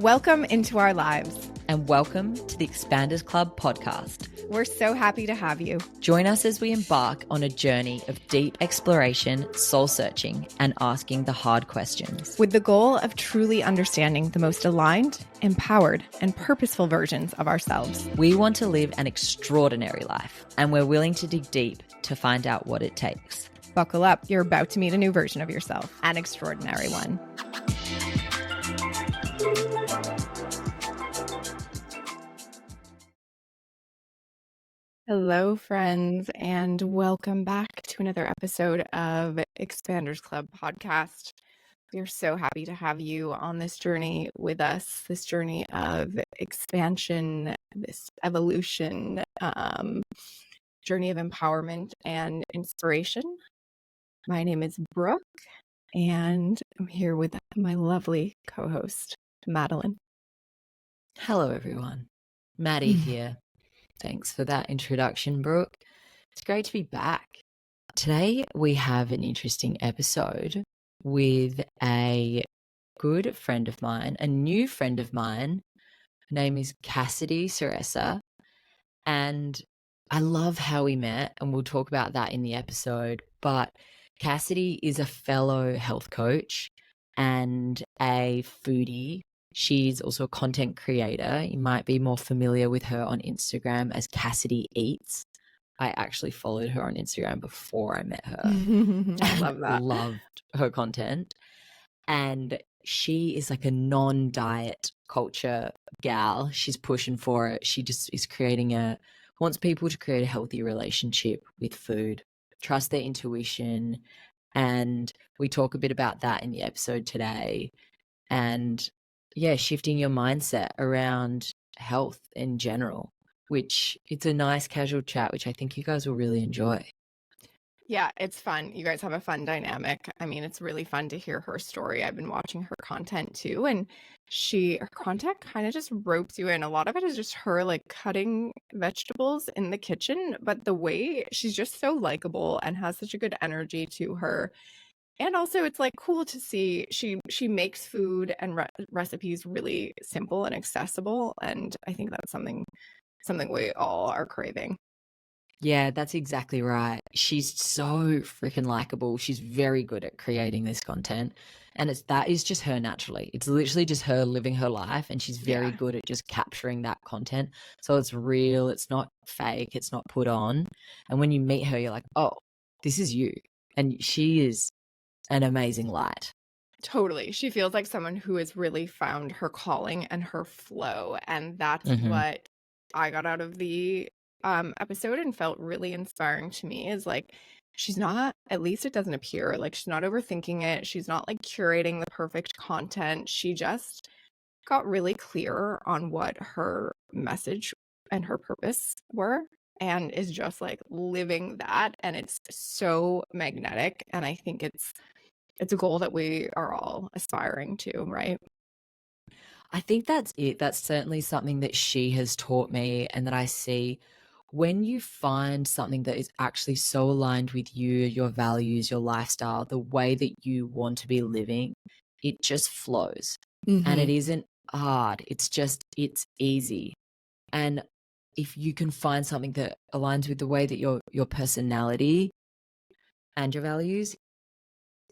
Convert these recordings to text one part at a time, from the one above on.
Welcome into our lives. And welcome to the Expanders Club podcast. We're so happy to have you. Join us as we embark on a journey of deep exploration, soul searching, and asking the hard questions. With the goal of truly understanding the most aligned, empowered, and purposeful versions of ourselves. We want to live an extraordinary life, and we're willing to dig deep to find out what it takes. Buckle up. You're about to meet a new version of yourself, an extraordinary one. Hello, friends, and welcome back to another episode of Expanders Club podcast. We are so happy to have you on this journey with us, this journey of expansion, this evolution, journey of empowerment and inspiration. My name is Brooke, and I'm here with my lovely co-host, Madeline. Hello, everyone. Maddie here. Thanks for that introduction, Brooke. It's great to be back. Today, we have an interesting episode with a good friend of mine, a new friend of mine. Her name is Cassidy Ceresa, and I love how we met, and we'll talk about that in the episode. But Cassidy is a fellow health coach and a foodie. She's also a content creator. You might be more familiar with her on Instagram as Cassidyeats. I actually followed her on Instagram before I met her. I love that. Loved her content. And she is like a non-diet culture gal. She's pushing for it. She just is wants people to create a healthy relationship with food, trust their intuition. And we talk a bit about that in the episode today. And yeah, shifting your mindset around health in general, which it's a nice casual chat, which I think you guys will really enjoy. Yeah, it's fun. You guys have a fun dynamic. I mean, it's really fun to hear her story. I've been watching her content too, and her content kind of just ropes you in. A lot of it is just her like cutting vegetables in the kitchen, but the way she's just so likable and has such a good energy to her. And also it's like cool to see she makes food and recipes really simple and accessible. And I think that's something we all are craving. Yeah, that's exactly right. She's so freaking likable. She's very good at creating this content. And that is just her naturally. It's literally just her living her life. And she's very good at just capturing that content. So it's real. It's not fake. It's not put on. And when you meet her, you're like, oh, this is you. And she is an amazing light. Totally. She feels like someone who has really found her calling and her flow. And that's what I got out of the episode and felt really inspiring to me is like, she's not, at least it doesn't appear like she's not overthinking it. She's not like curating the perfect content. She just got really clear on what her message and her purpose were and is just like living that. And it's so magnetic. And I think it's a goal that we are all aspiring to, right? I think that's it. That's certainly something that she has taught me and that I see. When you find something that is actually so aligned with you, your values, your lifestyle, the way that you want to be living, it just flows. And it isn't hard. It's easy. And if you can find something that aligns with the way that your personality and your values,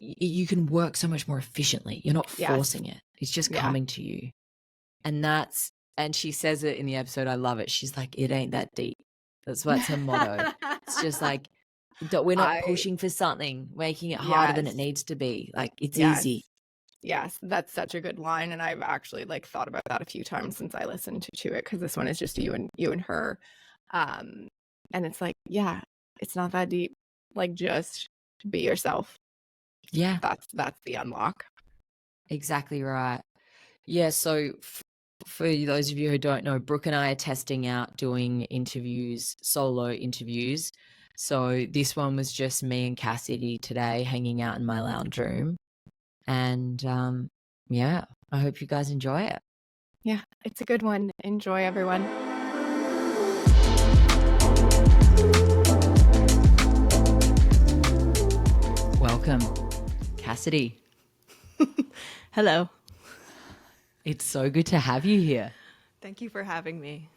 you can work so much more efficiently. You're not forcing it. It's just coming to you. And she says it in the episode. I love it. She's like, it ain't that deep. That's what's her motto. It's just like, we're not pushing for something, making it harder than it needs to be. Like, it's easy. Yes, that's such a good line. And I've actually like thought about that a few times since I listened to it, because this one is just you and her. And it's like, yeah, it's not that deep. Like, just be yourself. Yeah. That's the unlock. Exactly right. Yeah, so for those of you who don't know, Brooke and I are testing out doing interviews, solo interviews. So this one was just me and Cassidy today hanging out in my lounge room. And I hope you guys enjoy it. Yeah, it's a good one. Enjoy, everyone. Welcome, Cassidy. Hello. It's so good to have you here. Thank you for having me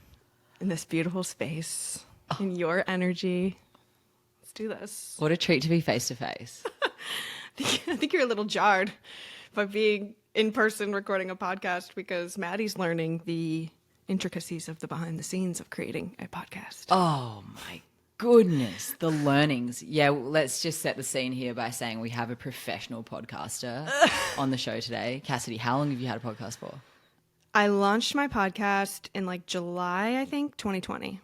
in this beautiful space, in your energy. Let's do this. What a treat to be face to face. I think you're a little jarred by being in person recording a podcast because Maddie's learning the intricacies of the behind the scenes of creating a podcast. Oh my goodness, the learnings. Yeah, let's just set the scene here by saying we have a professional podcaster on the show today. Cassidy, how long have you had a podcast for? I launched my podcast in like July, I think, 2020.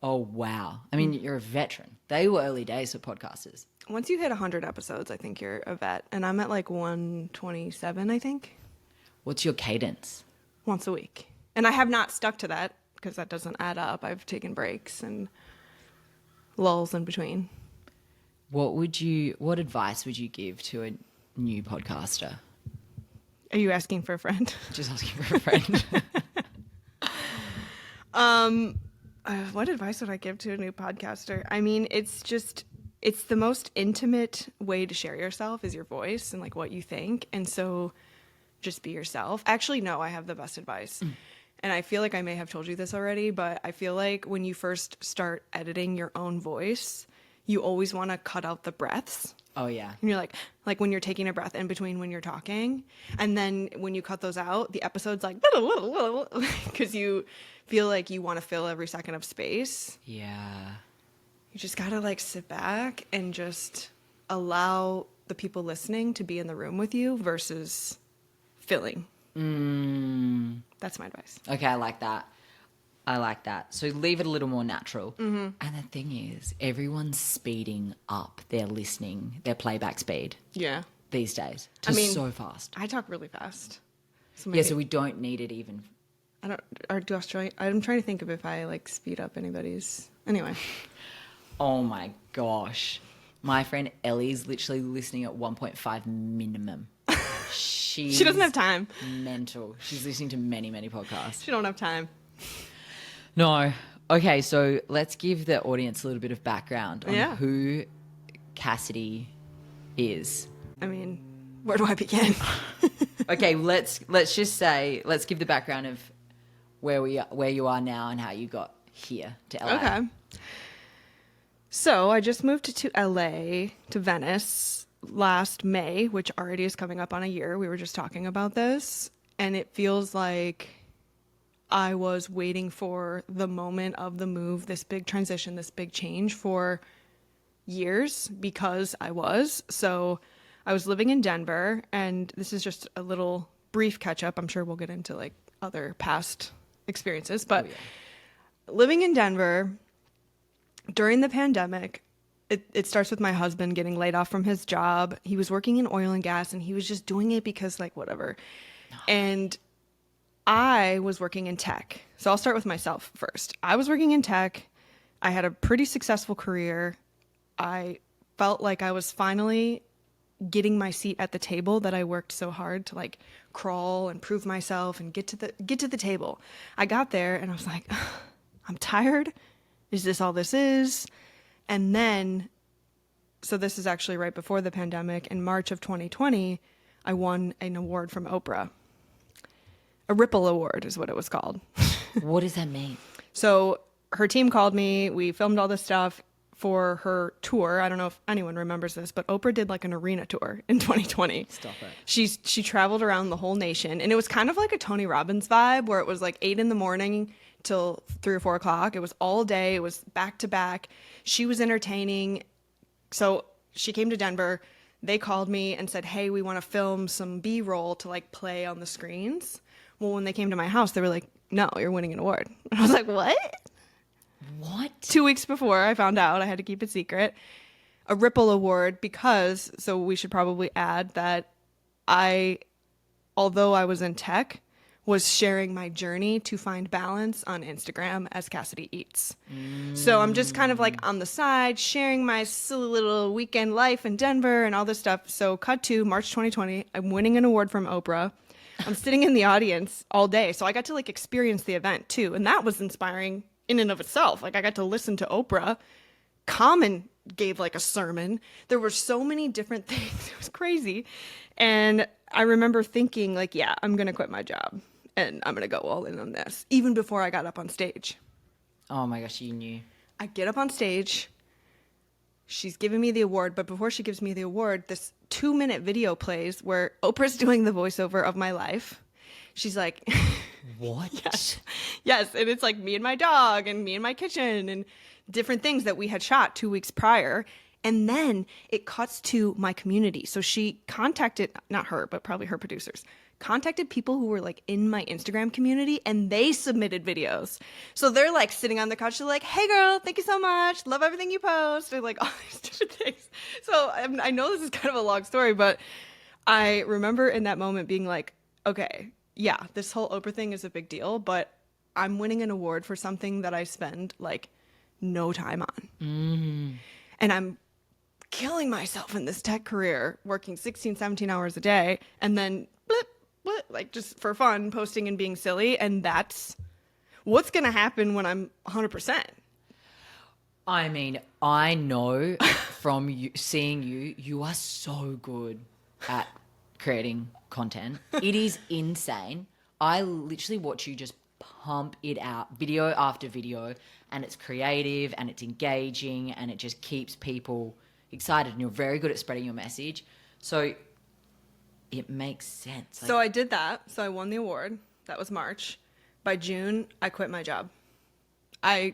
Oh, wow. I mean, you're a veteran. They were early days for podcasters. Once you hit 100 episodes, I think you're a vet. And I'm at like 127, I think. What's your cadence? Once a week. And I have not stuck to that because that doesn't add up. I've taken breaks and lulls in between. What advice would you give to a new podcaster? Are you asking for a friend? Just asking for a friend. What advice would I give to a new podcaster? I mean, it's the most intimate way to share yourself is your voice and like what you think. And so just be yourself. Actually, no, I have the best advice. And I feel like I may have told you this already, but I feel like when you first start editing your own voice, you always want to cut out the breaths. Oh, yeah. And you're like when you're taking a breath in between when you're talking. And then when you cut those out, the episode's like, because you feel like you want to fill every second of space. Yeah. You just got to like sit back and just allow the people listening to be in the room with you versus filling. That's my advice. Okay, I like that. So leave it a little more natural. Mm-hmm. And the thing is, everyone's speeding up their listening, their playback speed. Yeah. These days. So fast. I talk really fast. So we don't need it even. I'm trying to think of if I like speed up anybody's. Anyway. Oh my gosh. My friend Ellie's literally listening at 1.5 minimum. She doesn't have time. Mental. She's listening to many, many podcasts. She don't have time. No. Okay, so let's give the audience a little bit of background on who Cassidy is. I mean, where do I begin? Okay, let's give the background of where you are now and how you got here to LA. Okay. So I just moved to LA, to Venice, last May, which already is coming up on a year. We were just talking about this. And it feels like I was waiting for the moment of the move, this big transition, this big change for years because I was. So I was living in Denver, and this is just a little brief catch up. I'm sure we'll get into like other past experiences, but living in Denver during the pandemic, it starts with my husband getting laid off from his job. He was working in oil and gas, and he was just doing it because like whatever. And I was working in tech. So I'll start with myself first. I was working in tech. I had a pretty successful career. I felt like I was finally getting my seat at the table that I worked so hard to like crawl and prove myself and get to the table. I got there and I was like, I'm tired. Is this all this is? And then, so this is actually right before the pandemic. In March of 2020, I won an award from Oprah. A Ripple Award is what it was called. What does that mean? So her team called me. We filmed all this stuff for her tour. I don't know if anyone remembers this, but Oprah did like an arena tour in 2020. Stop it. She traveled around the whole nation, and it was kind of like a Tony Robbins vibe where it was like 8 a.m. till 3 or 4 o'clock. It was all day. It was back to back. She was entertaining. So she came to Denver. They called me and said, hey, we want to film some B-roll to like play on the screens. Well, when they came to my house, they were like, no, you're winning an award. And I was like, what? What? 2 weeks before I found out, I had to keep it secret. A Ripple Award because, so we should probably add that although I was in tech, was sharing my journey to find balance on Instagram as Cassidyeats. So I'm just kind of like on the side, sharing my silly little weekend life in Denver and all this stuff. So cut to March 2020, I'm winning an award from Oprah. I'm sitting in the audience all day. So I got to like experience the event too. And that was inspiring in and of itself. Like I got to listen to Oprah, calm and gave like a sermon. There were so many different things. It was crazy. And I remember thinking like, yeah, I'm going to quit my job and I'm going to go all in on this, even before I got up on stage. Oh my gosh, you knew. I get up on stage. She's giving me the award, but before she gives me the award, this 2-minute video plays where Oprah's doing the voiceover of my life. She's like, what? Yes. And it's like me and my dog and me in my kitchen and different things that we had shot 2 weeks prior. And then it cuts to my community. So she contacted, not her, but probably her producers, contacted people who were like in my Instagram community, and they submitted videos. So they're like sitting on the couch. They're like, hey girl, thank you so much. Love everything you post. They're like all these different things. So I know this is kind of a long story, but I remember in that moment being like, okay, yeah, this whole Oprah thing is a big deal, but I'm winning an award for something that I spend like no time on. And I'm killing myself in this tech career, working 16, 17 hours a day, and then blip, blip, like just for fun, posting and being silly. And that's what's going to happen when I'm 100%. I mean, I know from seeing you, you are so good at creating content. It is insane. I literally watch you just pump it out, video after video, and it's creative and it's engaging and it just keeps people excited, and you're very good at spreading your message. So it makes sense. So I did that. So I won the award. That was March. By June, I quit my job. I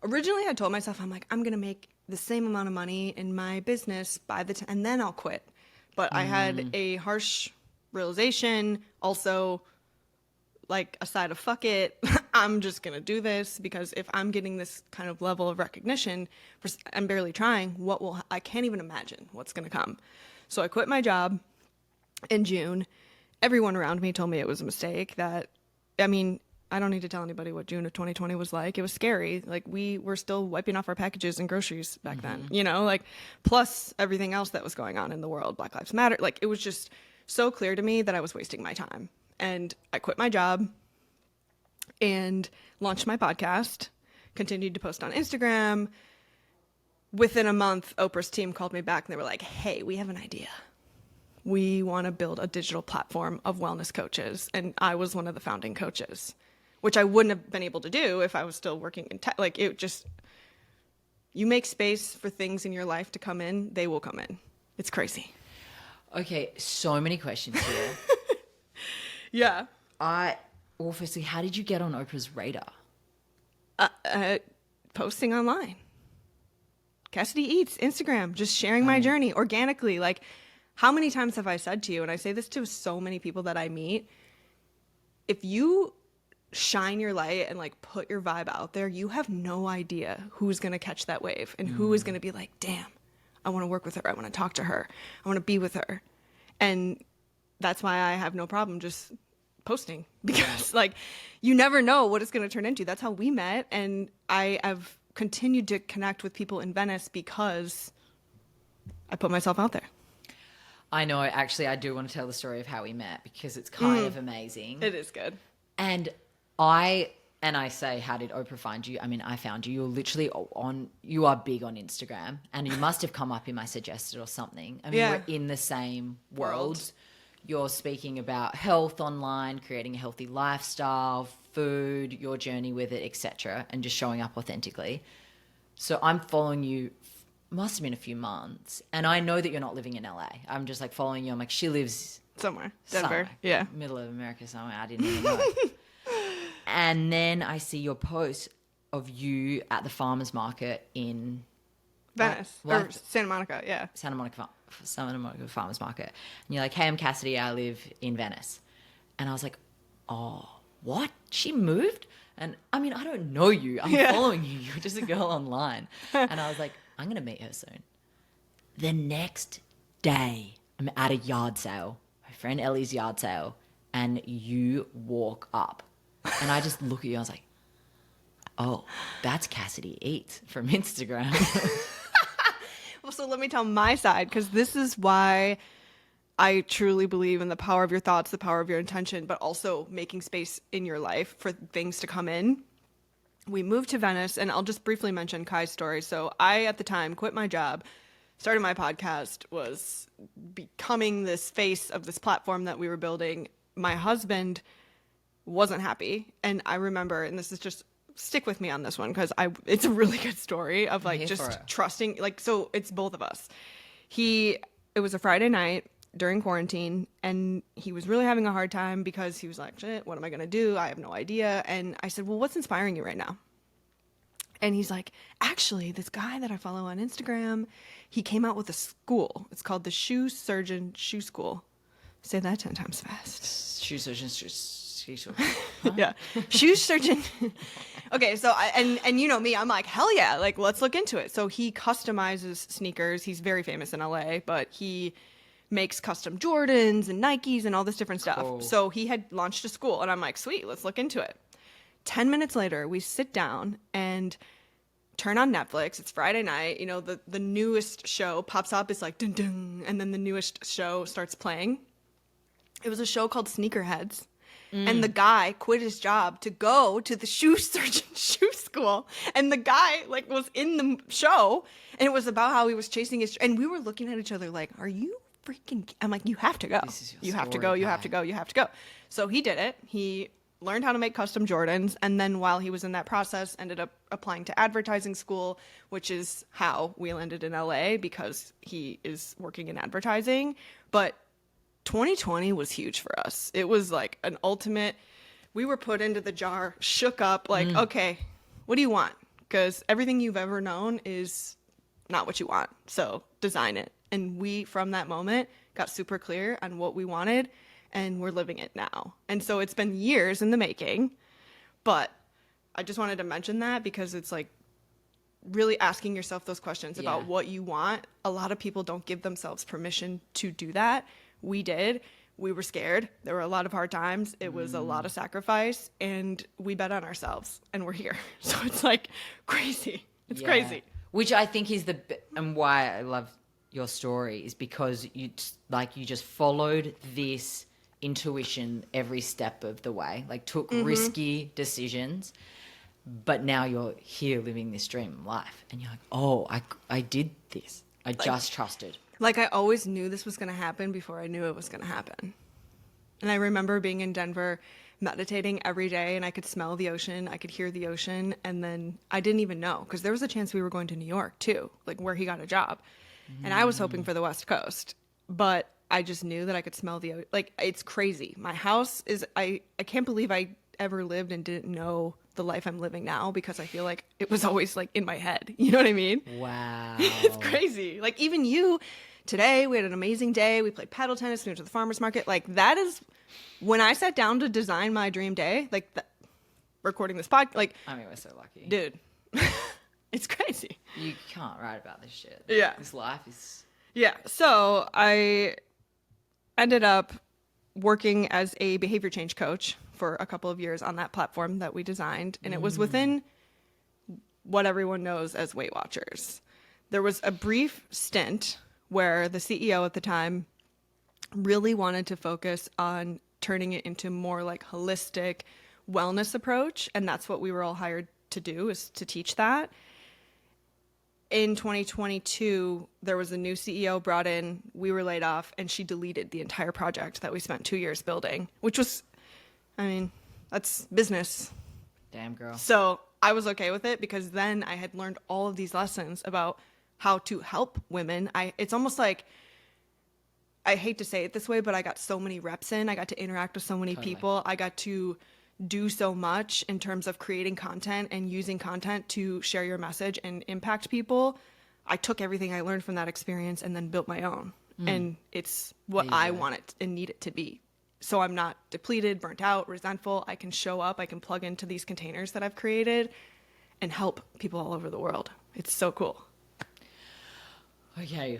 originally had told myself, I'm like, I'm going to make the same amount of money in my business by the time, and then I'll quit. But I had a harsh realization. Also, like a side of fuck it, I'm just going to do this, because if I'm getting this kind of level of recognition, I'm barely trying, I can't even imagine what's going to come. So I quit my job in June. Everyone around me told me it was a mistake. I don't need to tell anybody what June of 2020 was like. It was scary. Like, we were still wiping off our packages and groceries back then, like, plus everything else that was going on in the world, Black Lives Matter. Like, it was just so clear to me that I was wasting my time. And I quit my job and launched my podcast, continued to post on Instagram. Within a month, Oprah's team called me back and they were like, hey, we have an idea. We want to build a digital platform of wellness coaches. And I was one of the founding coaches, which I wouldn't have been able to do if I was still working in tech. Like, it just, you make space for things in your life to come in, they will come in. It's crazy. Okay, so many questions here. Yeah. Well, firstly, how did you get on Oprah's radar? Posting online. Cassidyeats, Instagram, just sharing my journey organically. Like, how many times have I said to you, and I say this to so many people that I meet, if you shine your light and like put your vibe out there, you have no idea who's going to catch that wave and who is going to be like, damn, I want to work with her. I want to talk to her. I want to be with her. And that's why I have no problem just posting, because like, you never know what it's going to turn into. That's how we met. And I have continued to connect with people in Venice because I put myself out there. I know, actually, I do want to tell the story of how we met, because it's kind of amazing. It is good. And I say, how did Oprah find you? I mean, I found you. You're literally you are big on Instagram, and you must have come up in my suggested or something. I mean, we're in the same world. You're speaking about health online, creating a healthy lifestyle, food, your journey with it, etc., and just showing up authentically. So I'm following you, must have been a few months, and I know that you're not living in LA. I'm just like following you. I'm like, she lives somewhere, Denver, yeah, middle of America somewhere. I didn't even know. And then I see your post of you at the farmers market in Venice, or Santa Monica, yeah. Santa Monica farmers market. And you're like, hey, I'm Cassidy. I live in Venice. And I was like, oh, what? She moved? And I mean, I don't know you. I'm following you. You're just a girl online. And I was like, I'm going to meet her soon. The next day, I'm at a yard sale, my friend Ellie's yard sale, and you walk up. And I just look at you. I was like, oh, that's Cassidyeats from Instagram. Well, so let me tell my side, because this is why I truly believe in the power of your thoughts, the power of your intention, but also making space in your life for things to come in. We moved to Venice, and I'll just briefly mention Kai's story. So I, at the time, quit my job, started my podcast, was becoming this face of this platform that we were building. My husband wasn't happy. And I remember, and this is just, stick with me on this one, because it's a really good story of like just trusting, like, so it's both of us. It was a Friday night during quarantine, and he was really having a hard time because he was like, shit, what am I going to do? I have no idea. And I said, well, what's inspiring you right now? And he's like, actually, this guy that I follow on Instagram, he came out with a school. It's called the Shoe Surgeon Shoe School. Say that 10 times fast. Shoe surgeon. Huh? Yeah. Shoe surgeon. Okay. So and you know me, I'm like, hell yeah. Like, let's look into it. So he customizes sneakers. He's very famous in LA, but he makes custom Jordans and Nikes and all this different stuff. Cool. So he had launched a school, and I'm like, sweet, let's look into it. 10 minutes later, we sit down and turn on Netflix. It's Friday night. You know, the newest show pops up. It's like, dun dun. And then the newest show starts playing. It was a show called Sneakerheads. And the guy quit his job to go to the shoe surgeon shoe school. And the guy like was in the show, and it was about how he was chasing his, and we were looking at each other like, are you freaking, I'm like, you have to go. You have to go. You have to go. You have to go. So he did it. He learned how to make custom Jordans. And then while he was in that process, ended up applying to advertising school, which is how we landed in LA, because he is working in advertising. But 2020 was huge for us. It was like an ultimate, we were put into the jar, shook up, like, okay, what do you want? Because everything you've ever known is not what you want. So design it. And we, from that moment, got super clear on what we wanted, and we're living it now. And so it's been years in the making, but I just wanted to mention that because it's like really asking yourself those questions about what you want. A lot of people don't give themselves permission to do that. We did. We were scared. There were a lot of hard times. It was a lot of sacrifice, and we bet on ourselves, and we're here. So it's like crazy. It's crazy. Which I think is and why I love your story is because you just followed this intuition every step of the way, like took risky decisions, but now you're here living this dream life, and you're like, oh, I did this. I just trusted. Like, I always knew this was going to happen before I knew it was going to happen. And I remember being in Denver, meditating every day, and I could smell the ocean. I could hear the ocean. And then I didn't even know, because there was a chance we were going to New York, too, like where he got a job. And I was hoping for the West Coast. But I just knew that I could smell the ocean. Like, it's crazy. My house is, I can't believe I ever lived and didn't know the life I'm living now, because I feel like it was always like in my head. You know what I mean? Wow. It's crazy. Like, even you... Today, we had an amazing day. We played paddle tennis. We went to the farmer's market. Like, that is when I sat down to design my dream day, like recording this podcast. Like, I mean, we're so lucky. Dude, it's crazy. You can't write about this shit. Yeah. This life is... Yeah. So I ended up working as a behavior change coach for a couple of years on that platform that we designed. And it was within what everyone knows as Weight Watchers. There was a brief stint where the CEO at the time really wanted to focus on turning it into more like holistic wellness approach. And that's what we were all hired to do, is to teach that. In 2022, there was a new CEO brought in, we were laid off, and she deleted the entire project that we spent 2 years building, which was, I mean, that's business. Damn, girl. So I was okay with it, because then I had learned all of these lessons about how to help women. It's almost like, I hate to say it this way, but I got so many reps in. I got to interact with so many people. I got to do so much in terms of creating content and using content to share your message and impact people. I took everything I learned from that experience and then built my own. And it's what I want it and need it to be. So I'm not depleted, burnt out, resentful. I can show up. I can plug into these containers that I've created and help people all over the world. It's so cool. Okay.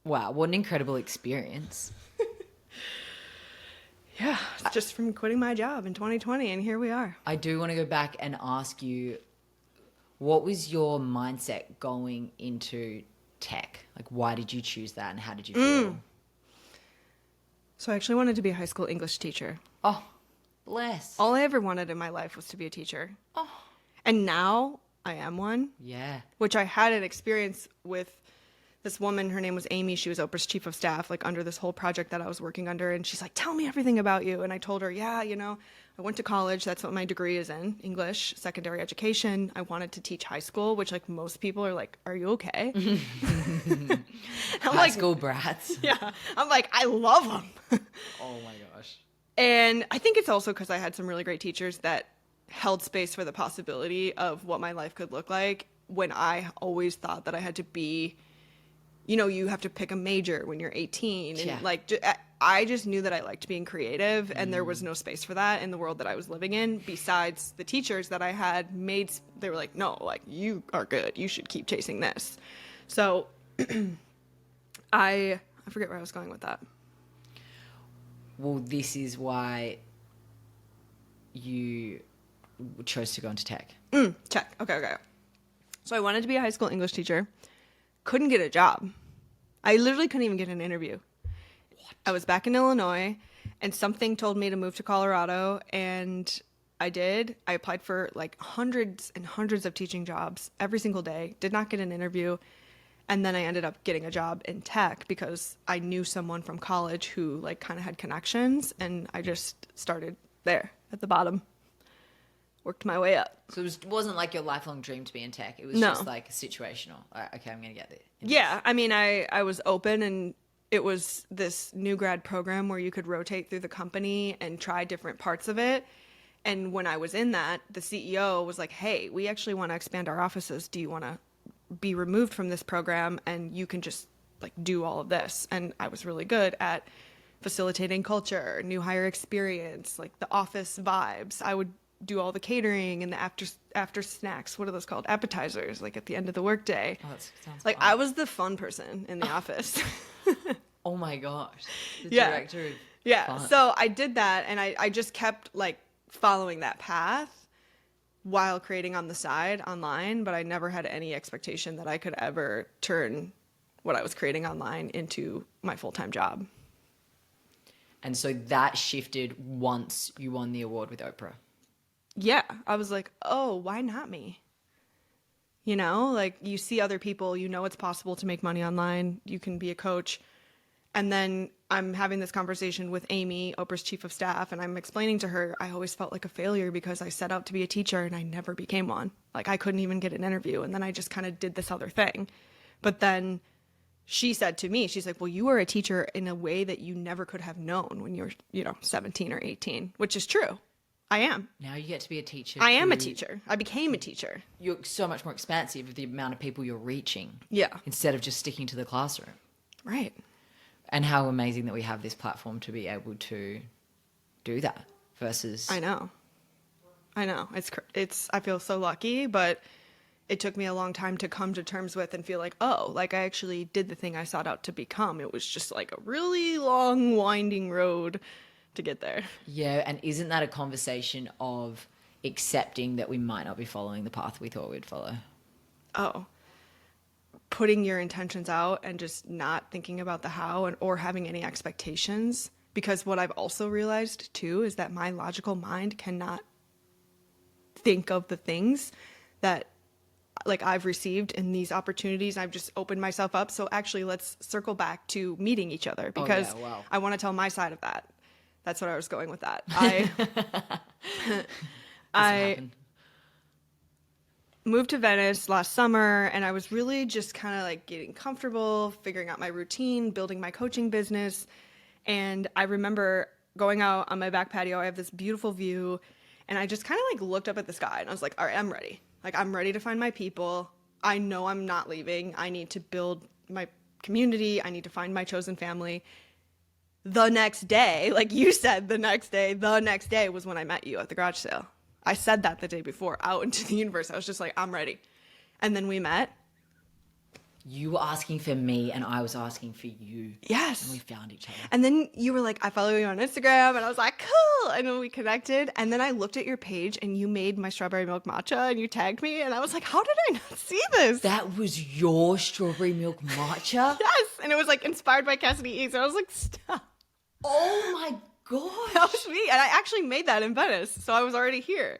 Wow, what an incredible experience. Yeah, it's just from quitting my job in 2020, and here we are. I do want to go back and ask you, what was your mindset going into tech? Like, why did you choose that, and how did you feel? So I actually wanted to be a high school English teacher. Oh. Bless. All I ever wanted in my life was to be a teacher. Oh. And now I am one. Yeah. Which I had an experience with this woman. Her name was Amy. She was Oprah's chief of staff, like under this whole project that I was working under. And she's like, tell me everything about you. And I told her, yeah, you know, I went to college. That's what my degree is in, English, secondary education. I wanted to teach high school, which like most people are like, are you okay? High school brats. Yeah. I'm like, I love them. Oh my gosh. And I think it's also because I had some really great teachers that held space for the possibility of what my life could look like when I always thought that I had to be, you know, you have to pick a major when you're 18. And Yeah. like, I just knew that I liked being creative, and there was no space for that in the world that I was living in. Besides the teachers that I had made, they were like, no, like, you are good. You should keep chasing this. So I forget where I was going with that. Well, this is why you chose to go into tech. Check. Okay. So I wanted to be a high school English teacher. Couldn't get a job. I literally couldn't even get an interview. What? I was back in Illinois, and something told me to move to Colorado, and I did. I applied for like hundreds and hundreds of teaching jobs every single day. Did not get an interview. And then I ended up getting a job in tech because I knew someone from college who like kind of had connections, and I just started there at the bottom. Worked my way up. So it wasn't like your lifelong dream to be in tech. It was No. just like situational. Okay, I'm going to get there. Yeah, I mean, I was open, and it was this new grad program where you could rotate through the company and try different parts of it. And when I was in that, the CEO was like, hey, we actually want to expand our offices. Do you want to be removed from this program and you can just like do all of this? And I was really good at facilitating culture, new hire experience, like the office vibes. I would do all the catering and the after snacks. What are those called? Appetizers, like at the end of the workday. Oh, that sounds Like fun. I was the fun person in the office. Oh my gosh. The Yeah. director of Yeah. fun. So I did that, and I just kept like following that path while creating on the side online, but I never had any expectation that I could ever turn what I was creating online into my full-time job. And so that shifted once you won the award with Oprah. Yeah, I was like, oh, why not me? You know, like you see other people, you know it's possible to make money online. You can be a coach. And then I'm having this conversation with Amy, Oprah's chief of staff, and I'm explaining to her I always felt like a failure because I set out to be a teacher and I never became one. Like I couldn't even get an interview, and then I just kind of did this other thing. But then she said to me, she's like, well, you were a teacher in a way that you never could have known when you were, 17 or 18, which is true. I am. Now you get to be a teacher. I am a teacher. I became a teacher. You're so much more expansive with the amount of people you're reaching. Yeah. Instead of just sticking to the classroom. Right. And how amazing that we have this platform to be able to do that versus... I know. It's I feel so lucky, but it took me a long time to come to terms with and feel like, oh, like I actually did the thing I sought out to become. It was just like a really long, winding road to get there. Yeah, and isn't that a conversation of accepting that we might not be following the path we thought we'd follow? Oh. Putting your intentions out and just not thinking about the how or having any expectations. Because what I've also realized too is that my logical mind cannot think of the things that like I've received in these opportunities. I've just opened myself up. So actually let's circle back to meeting each other because wow. I want to tell my side of that. That's what I was going with that. I moved to Venice last summer, and I was really just kind of like getting comfortable, figuring out my routine, building my coaching business. And I remember going out on my back patio. I have this beautiful view, and I just kind of like looked up at the sky, and I was like, all right, I'm ready. Like, I'm ready to find my people. I know I'm not leaving. I need to build my community. I need to find my chosen family. The next day, like you said, the next day was when I met you at the garage sale. I said that the day before out into the universe. I was just like, I'm ready. And then we met. You were asking for me and I was asking for you. Yes. And we found each other. And then you were like, I follow you on Instagram. And I was like, cool. And then we connected. And then I looked at your page and you made my strawberry milk matcha and you tagged me. And I was like, how did I not see this? That was your strawberry milk matcha? Yes. And it was like inspired by Cassidyeats. And I was like, stop. Oh my gosh. That was me. And I actually made that in Venice. So I was already here.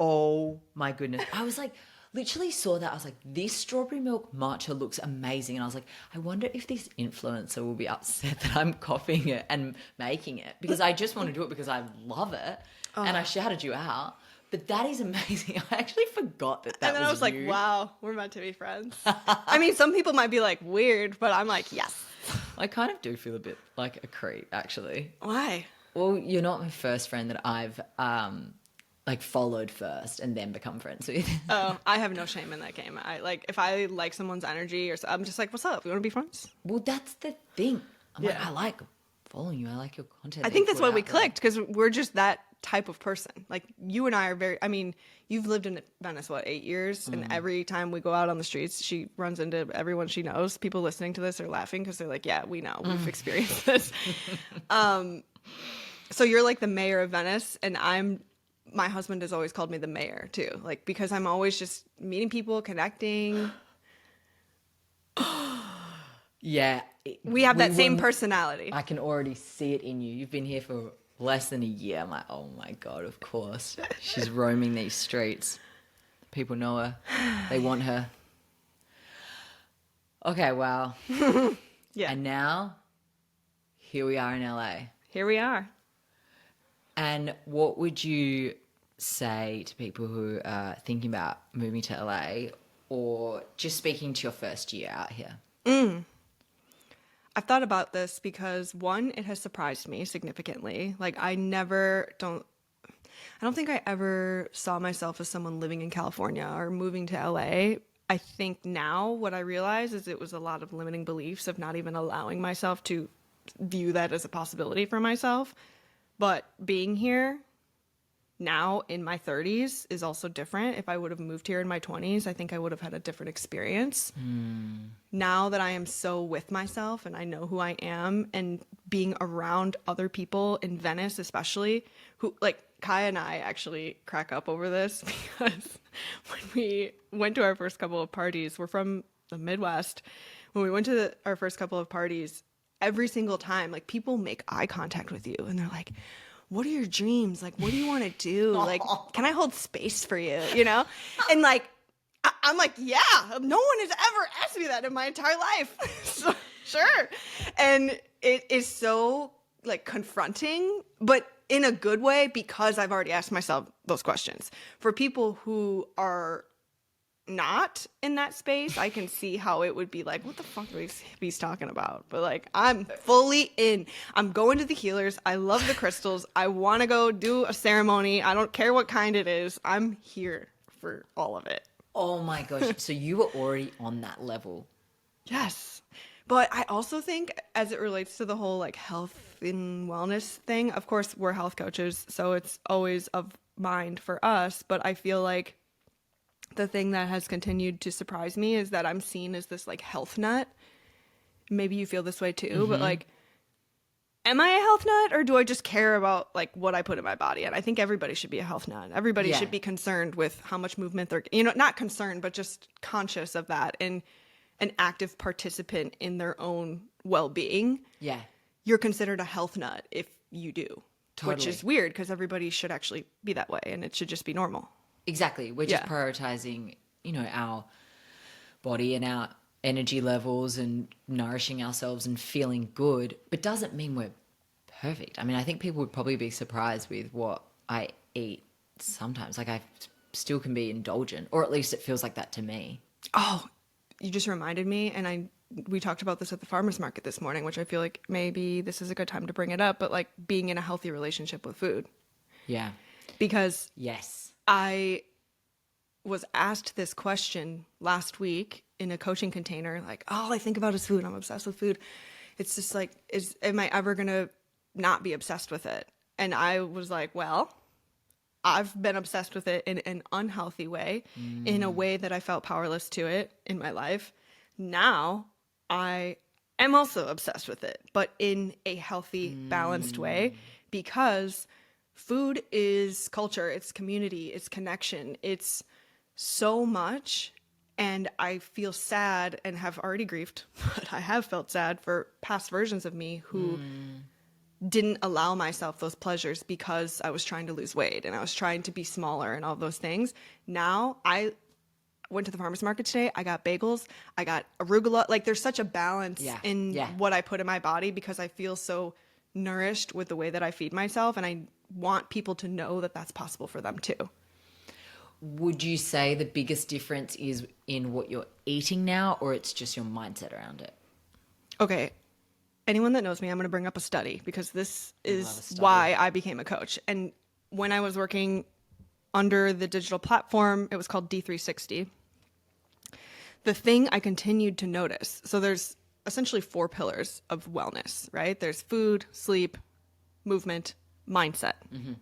Oh my goodness. I was like, literally saw that. I was like, this strawberry milk matcha looks amazing. And I was like, I wonder if this influencer will be upset that I'm copying it and making it, because I just want to do it because I love it. And I shouted you out. But that is amazing. I actually forgot that And then I was like, you. wow, we're meant to be friends. I mean, some people might be like, weird, but I'm like, yes. I kind of do feel a bit like a creep, actually. Why? Well, you're not my first friend that I've like followed first and then become friends with. Oh, I have no shame in that game. I like, if I like someone's energy or so, I'm just like, what's up? You want to be friends? Well, that's the thing. I'm like, Yeah. I like following you. I like your content. I think that's why we clicked, because we're just that type of person. Like, you and I are very, I mean, you've lived in Venice, what, 8 years? And every time we go out on the streets, she runs into everyone she knows. People listening to this are laughing because they're like, yeah, we know. We've experienced this. So you're like the mayor of Venice, and my husband has always called me the mayor too. Like, because I'm always just meeting people, connecting. Yeah. We have that same wouldn't- personality. I can already see it in you. You've been here for less than a year. I'm like, oh my God, of course. She's roaming these streets. People know her. They want her. Okay, wow. Yeah. And now, here we are in LA. Here we are. And what would you say to people who are thinking about moving to LA or just speaking to your first year out here? I've thought about this because, one, it has surprised me significantly. Like, I don't think I ever saw myself as someone living in California or moving to LA. I think now what I realize is it was a lot of limiting beliefs of not even allowing myself to view that as a possibility for myself. But being here now in my 30s is also different. If I would have moved here in my 20s, I think I would have had a different experience. Now that I am so with myself and I know who I am, and being around other people in Venice especially, who, like, Kai and I actually crack up over this because when we went to our first couple of parties, we're from the Midwest. When we went to our first couple of parties, every single time, like, people make eye contact with you and they're like, what are your dreams? Like, what do you want to do? Like, can I hold space for you? You know? And like, I'm like, yeah, no one has ever asked me that in my entire life. So, sure. And it is so, like, confronting, but in a good way, because I've already asked myself those questions. For people who are not in that space, I can see how it would be like, what the fuck are he's talking about? But like, I'm fully in. I'm going to the healers. I love the crystals. I want to go do a ceremony. I don't care what kind it is. I'm here for all of it. Oh my gosh. So you were already on that level. Yes. But I also think, as it relates to the whole like health and wellness thing, of course, we're health coaches, so it's always of mind for us. But I feel like the thing that has continued to surprise me is that I'm seen as this like health nut. Maybe you feel this way too, but like, am I a health nut, or do I just care about like what I put in my body? And I think everybody should be a health nut. Everybody should be concerned with how much movement they're, not concerned, but just conscious of that and an active participant in their own well-being. Yeah. You're considered a health nut if you do, Totally. which is weird because everybody should actually be that way and it should just be normal. Exactly. We're just prioritizing, our body and our energy levels and nourishing ourselves and feeling good, but doesn't mean we're perfect. I mean, I think people would probably be surprised with what I eat sometimes. Like, I still can be indulgent, or at least it feels like that to me. Oh, you just reminded me, and we talked about this at the farmer's market this morning, which I feel like maybe this is a good time to bring it up, but like being in a healthy relationship with food. Yeah. Because Yes. I was asked this question last week in a coaching container, like, all I think about is food. I'm obsessed with food. It's just like, am I ever going to not be obsessed with it? And I was like, well, I've been obsessed with it in an unhealthy way, in a way that I felt powerless to it in my life. Now I am also obsessed with it, but in a healthy, balanced way, because food is culture, it's community, it's connection, it's so much. And I feel sad and have already grieved, but I have felt sad for past versions of me who didn't allow myself those pleasures because I was trying to lose weight and I was trying to be smaller and all those things. Now I went to the farmer's market today. I got bagels. I got arugula. Like there's such a balance in what I put in my body because I feel so nourished with the way that I feed myself. And I want people to know that that's possible for them too. Would you say the biggest difference is in what you're eating now, or it's just your mindset around it? Okay. Anyone that knows me, I'm going to bring up a study because this is why I became a coach. And when I was working under the digital platform, it was called D360. The thing I continued to notice, so there's essentially 4 pillars of wellness, right? There's food, sleep, movement, mindset. Mm-hmm.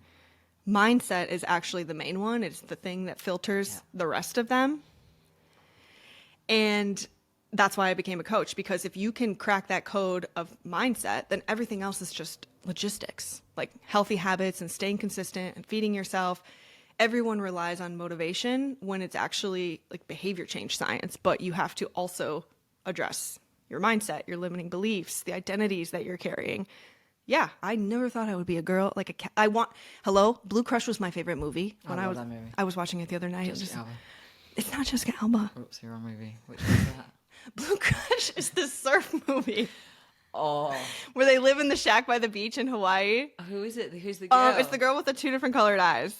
Mindset is actually the main one. It's the thing that filters the rest of them. And that's why I became a coach, because if you can crack that code of mindset, then everything else is just logistics, like healthy habits and staying consistent and feeding yourself. Everyone relies on motivation when it's actually like behavior change science, but you have to also address your mindset, your limiting beliefs, the identities that you're carrying. Yeah, I never thought I would be a girl like a cat. Blue Crush was my favorite movie when I was watching it the other night. It's not Jessica Alba. Oops, the wrong movie. Which is that? Blue Crush is the surf movie. Oh. Where they live in the shack by the beach in Hawaii. Who is it? Who's the girl? It's the girl with the 2 different colored eyes.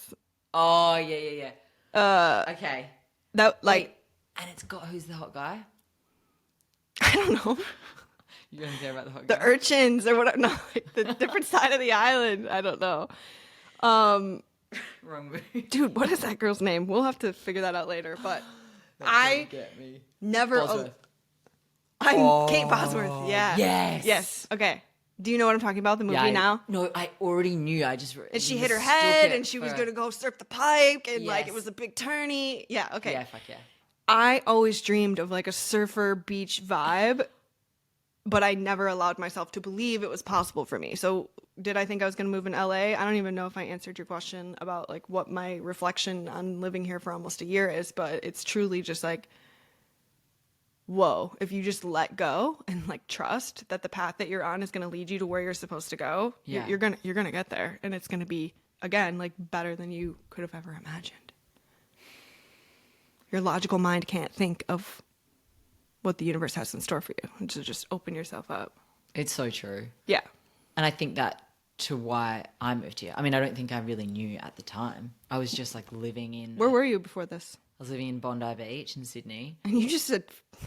Oh, yeah. Okay. That Wait, and it's got, who's the hot guy? I don't know. You don't care about the hot guy? The urchins or whatever. No, like the different side of the island. I don't know. Wrong movie. Dude, what is that girl's name? We'll have to figure that out later. But I never. Kate Bosworth. Yeah. Yes. Okay. Do you know what I'm talking about? The movie now? No, I already knew. And she hit her head and she was going to go surf the pike and like it was a big tourney. Yeah. Okay. Yeah, fuck yeah. I always dreamed of like a surfer beach vibe, but I never allowed myself to believe it was possible for me. So did I think I was going to move in LA? I don't even know if I answered your question about like what my reflection on living here for almost a year is, but it's truly just like, whoa, if you just let go and like trust that the path that you're on is going to lead you to where you're supposed to go, you're going to get there. And it's going to be, again, like better than you could have ever imagined. Your logical mind can't think of what the universe has in store for you. And so just open yourself up. It's so true. Yeah. And I think that to why I moved here. I mean, I don't think I really knew at the time. I was just like living in... Where were you before this? I was living in Bondi Beach in Sydney. And you just said,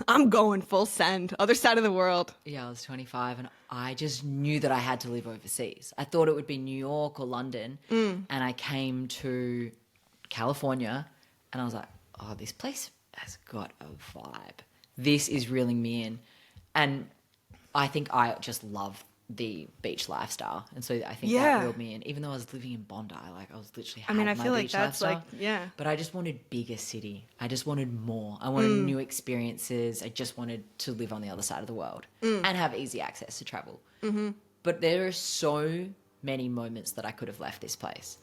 I'm going full send, other side of the world. Yeah, I was 25 and I just knew that I had to live overseas. I thought it would be New York or London. And I came to California and I was like, oh, this place has got a vibe. This is reeling me in. And I think I just love the beach lifestyle. And so I think that reeled me in. Even though I was living in Bondi, like I was literally had I feel like that's lifestyle. like, But I just wanted bigger city. I just wanted more. I wanted new experiences. I just wanted to live on the other side of the world and have easy access to travel. Mm-hmm. But there are so many moments that I could have left this place.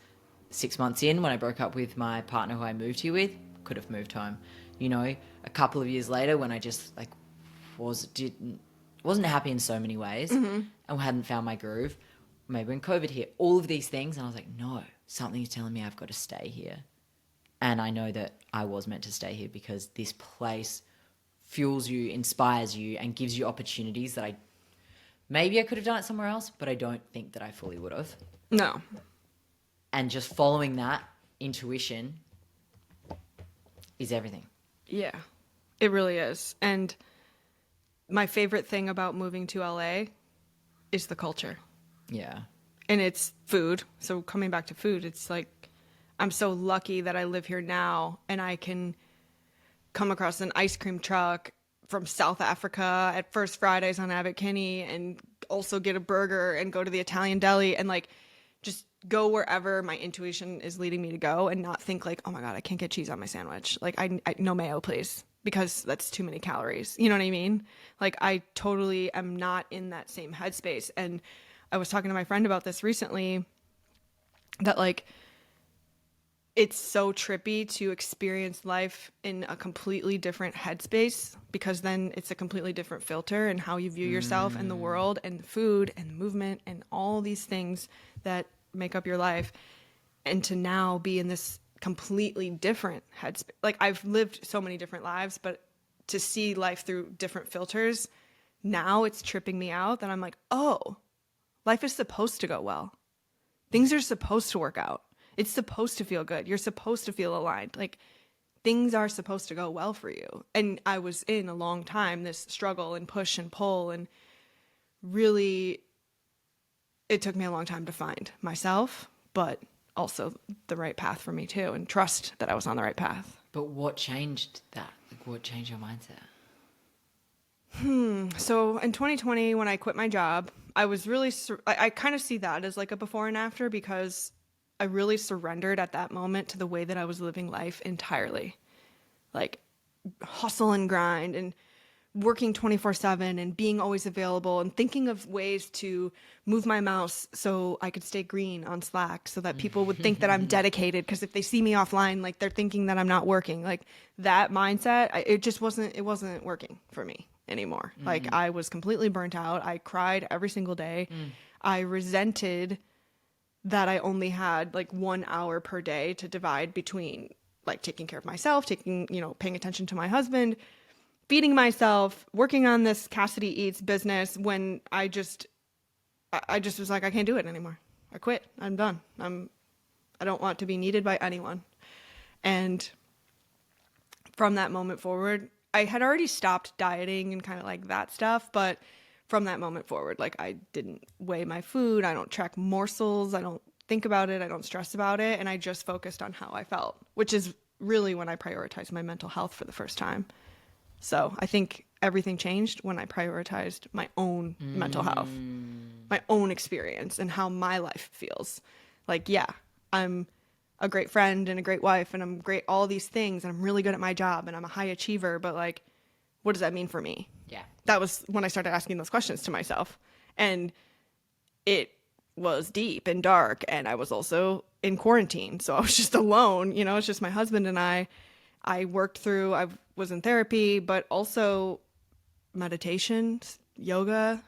6 months in, when I broke up with my partner who I moved here with, could have moved home. You know, a couple of years later when I just like wasn't happy in so many ways and hadn't found my groove, maybe when COVID hit, all of these things, and I was like, no, something's telling me I've got to stay here. And I know that I was meant to stay here because this place fuels you, inspires you, and gives you opportunities that maybe I could have done it somewhere else, but I don't think that I fully would have. No. And just following that intuition is everything. Yeah, it really is. And my favorite thing about moving to LA is the culture. Yeah. And it's food. So coming back to food, it's like I'm so lucky that I live here now and I can come across an ice cream truck from South Africa at First Fridays on Abbot Kinney and also get a burger and go to the Italian deli and like just go wherever my intuition is leading me to go and not think like, oh my God, I can't get cheese on my sandwich. Like I no mayo, please, because that's too many calories. You know what I mean? Like I totally am not in that same headspace. And I was talking to my friend about this recently that like it's so trippy to experience life in a completely different headspace, because then it's a completely different filter and how you view yourself and the world and the food and the movement and all these things that make up your life. And to now be in this completely different headspace. Like, I've lived so many different lives, but to see life through different filters, now it's tripping me out that I'm like, oh, life is supposed to go well. Things are supposed to work out. It's supposed to feel good. You're supposed to feel aligned. Like, things are supposed to go well for you. And I was in a long time, this struggle and push and pull, and really, it took me a long time to find myself, but also the right path for me too, and trust that I was on the right path. But what changed that? Like, what changed your mindset? So in 2020, when I quit my job, I was really, I kind of see that as like a before and after, because I really surrendered at that moment to the way that I was living life entirely. Like, hustle and grind and working 24/7 and being always available and thinking of ways to move my mouse so I could stay green on Slack so that people would think that I'm dedicated, because if they see me offline, like, they're thinking that I'm not working. Like, that mindset, it wasn't working for me anymore. Like, I was completely burnt out. I cried every single day. I resented that I only had like 1 hour per day to divide between like taking care of myself, paying attention to my husband, feeding myself, working on this Cassidyeats business, when I just was like, I can't do it anymore. I quit. I'm done. I don't want to be needed by anyone. And from that moment forward, I had already stopped dieting and kind of like that stuff, but from that moment forward, like, I didn't weigh my food. I don't track morsels. I don't think about it. I don't stress about it. And I just focused on how I felt, which is really when I prioritized my mental health for the first time. So I think everything changed when I prioritized my own mental health, my own experience, and how my life feels. Like, yeah, I'm a great friend and a great wife, and I'm great, all these things, and I'm really good at my job, and I'm a high achiever, but like, what does that mean for me? Yeah. That was when I started asking those questions to myself. And it was deep and dark, and I was also in quarantine. So I was just alone, it's just my husband and I worked through, I was in therapy, but also meditation, yoga,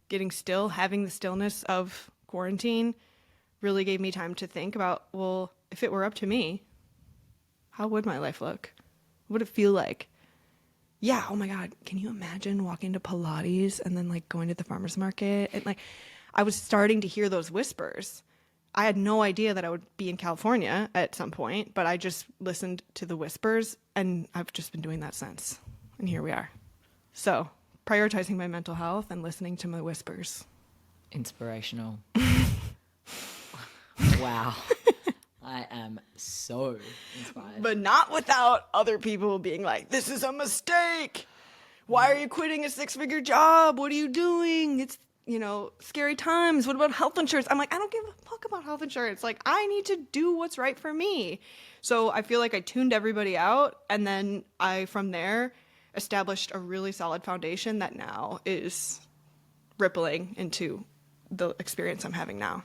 getting still, having the stillness of quarantine really gave me time to think about, well, if it were up to me, how would my life look? What would it feel like? Yeah, oh my God, can you imagine walking to Pilates and then like going to the farmer's market? And like, I was starting to hear those whispers. I had no idea that I would be in California at some point, but I just listened to the whispers, and I've just been doing that since. And here we are. So, prioritizing my mental health and listening to my whispers. Inspirational. Wow. I am so inspired. But not without other people being like, this is a mistake. Why are you quitting a 6-figure job? What are you doing? It's, scary times. What about health insurance? I'm like, I don't give a fuck about health insurance. Like, I need to do what's right for me. So I feel like I tuned everybody out. And then I, from there, established a really solid foundation that now is rippling into the experience I'm having now.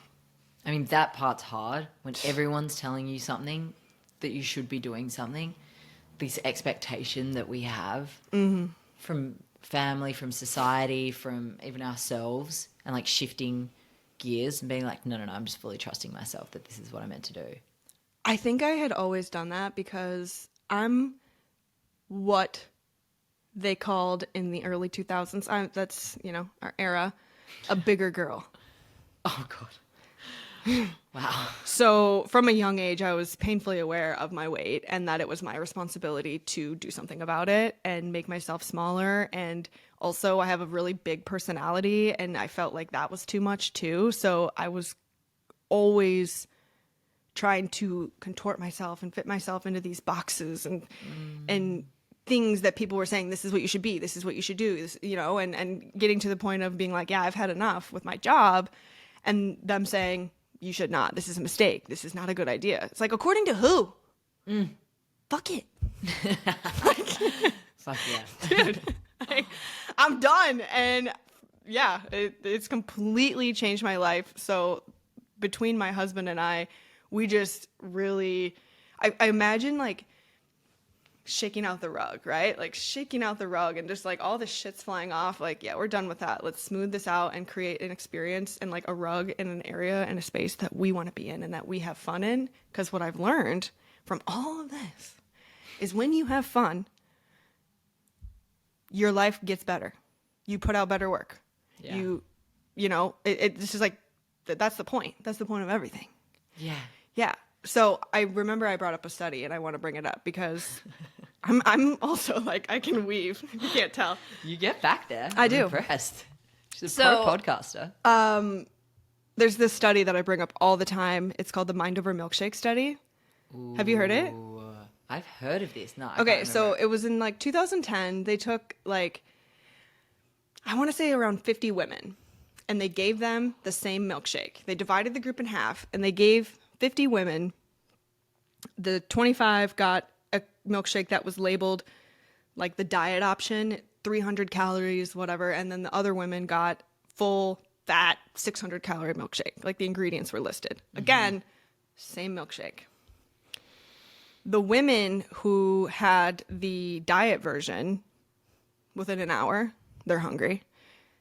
I mean, that part's hard when everyone's telling you something, that you should be doing something. This expectation that we have from family, from society, from even ourselves, and like shifting gears and being like, no, I'm just fully trusting myself that this is what I'm meant to do. I think I had always done that because I'm what they called in the early 2000s, that's, our era, a bigger girl. Oh, God. Wow. So from a young age, I was painfully aware of my weight and that it was my responsibility to do something about it and make myself smaller. And also I have a really big personality, and I felt like that was too much too. So I was always trying to contort myself and fit myself into these boxes and things that people were saying, this is what you should be, this is what you should do, this, and getting to the point of being like, yeah, I've had enough with my job, and them saying, you should not, this is a mistake, this is not a good idea. It's like, according to who? Fuck it. Fuck yeah. Dude, I'm done. And yeah, it's completely changed my life. So between my husband and I just really, I imagine like shaking out the rug, right? Like shaking out the rug and just like all the shit's flying off. Like, yeah, we're done with that. Let's smooth this out and create an experience and like a rug in an area and a space that we want to be in and that we have fun in. Because what I've learned from all of this is when you have fun, your life gets better. You put out better work. Yeah. You know, it's just like, that's the point. That's the point of everything. Yeah. Yeah. So I remember I brought up a study and I want to bring it up because I'm also like, I can weave. You can't tell. You get back there. I I'm do. Impressed. She's a So, pro podcaster. There's this study that I bring up all the time. It's called the Mind Over Milkshake study. Have you heard it? Ooh, I've heard of this. No. Okay. So it was in like 2010. They took like, I want to say around 50 women and they gave them the same milkshake. They divided the group in half and they gave 50 women, the 25 got a milkshake that was labeled like the diet option, 300 calories, whatever. And then the other women got full fat 600 calorie milkshake. Like the ingredients were listed. Again, same milkshake. The women who had the diet version, within an hour, they're hungry.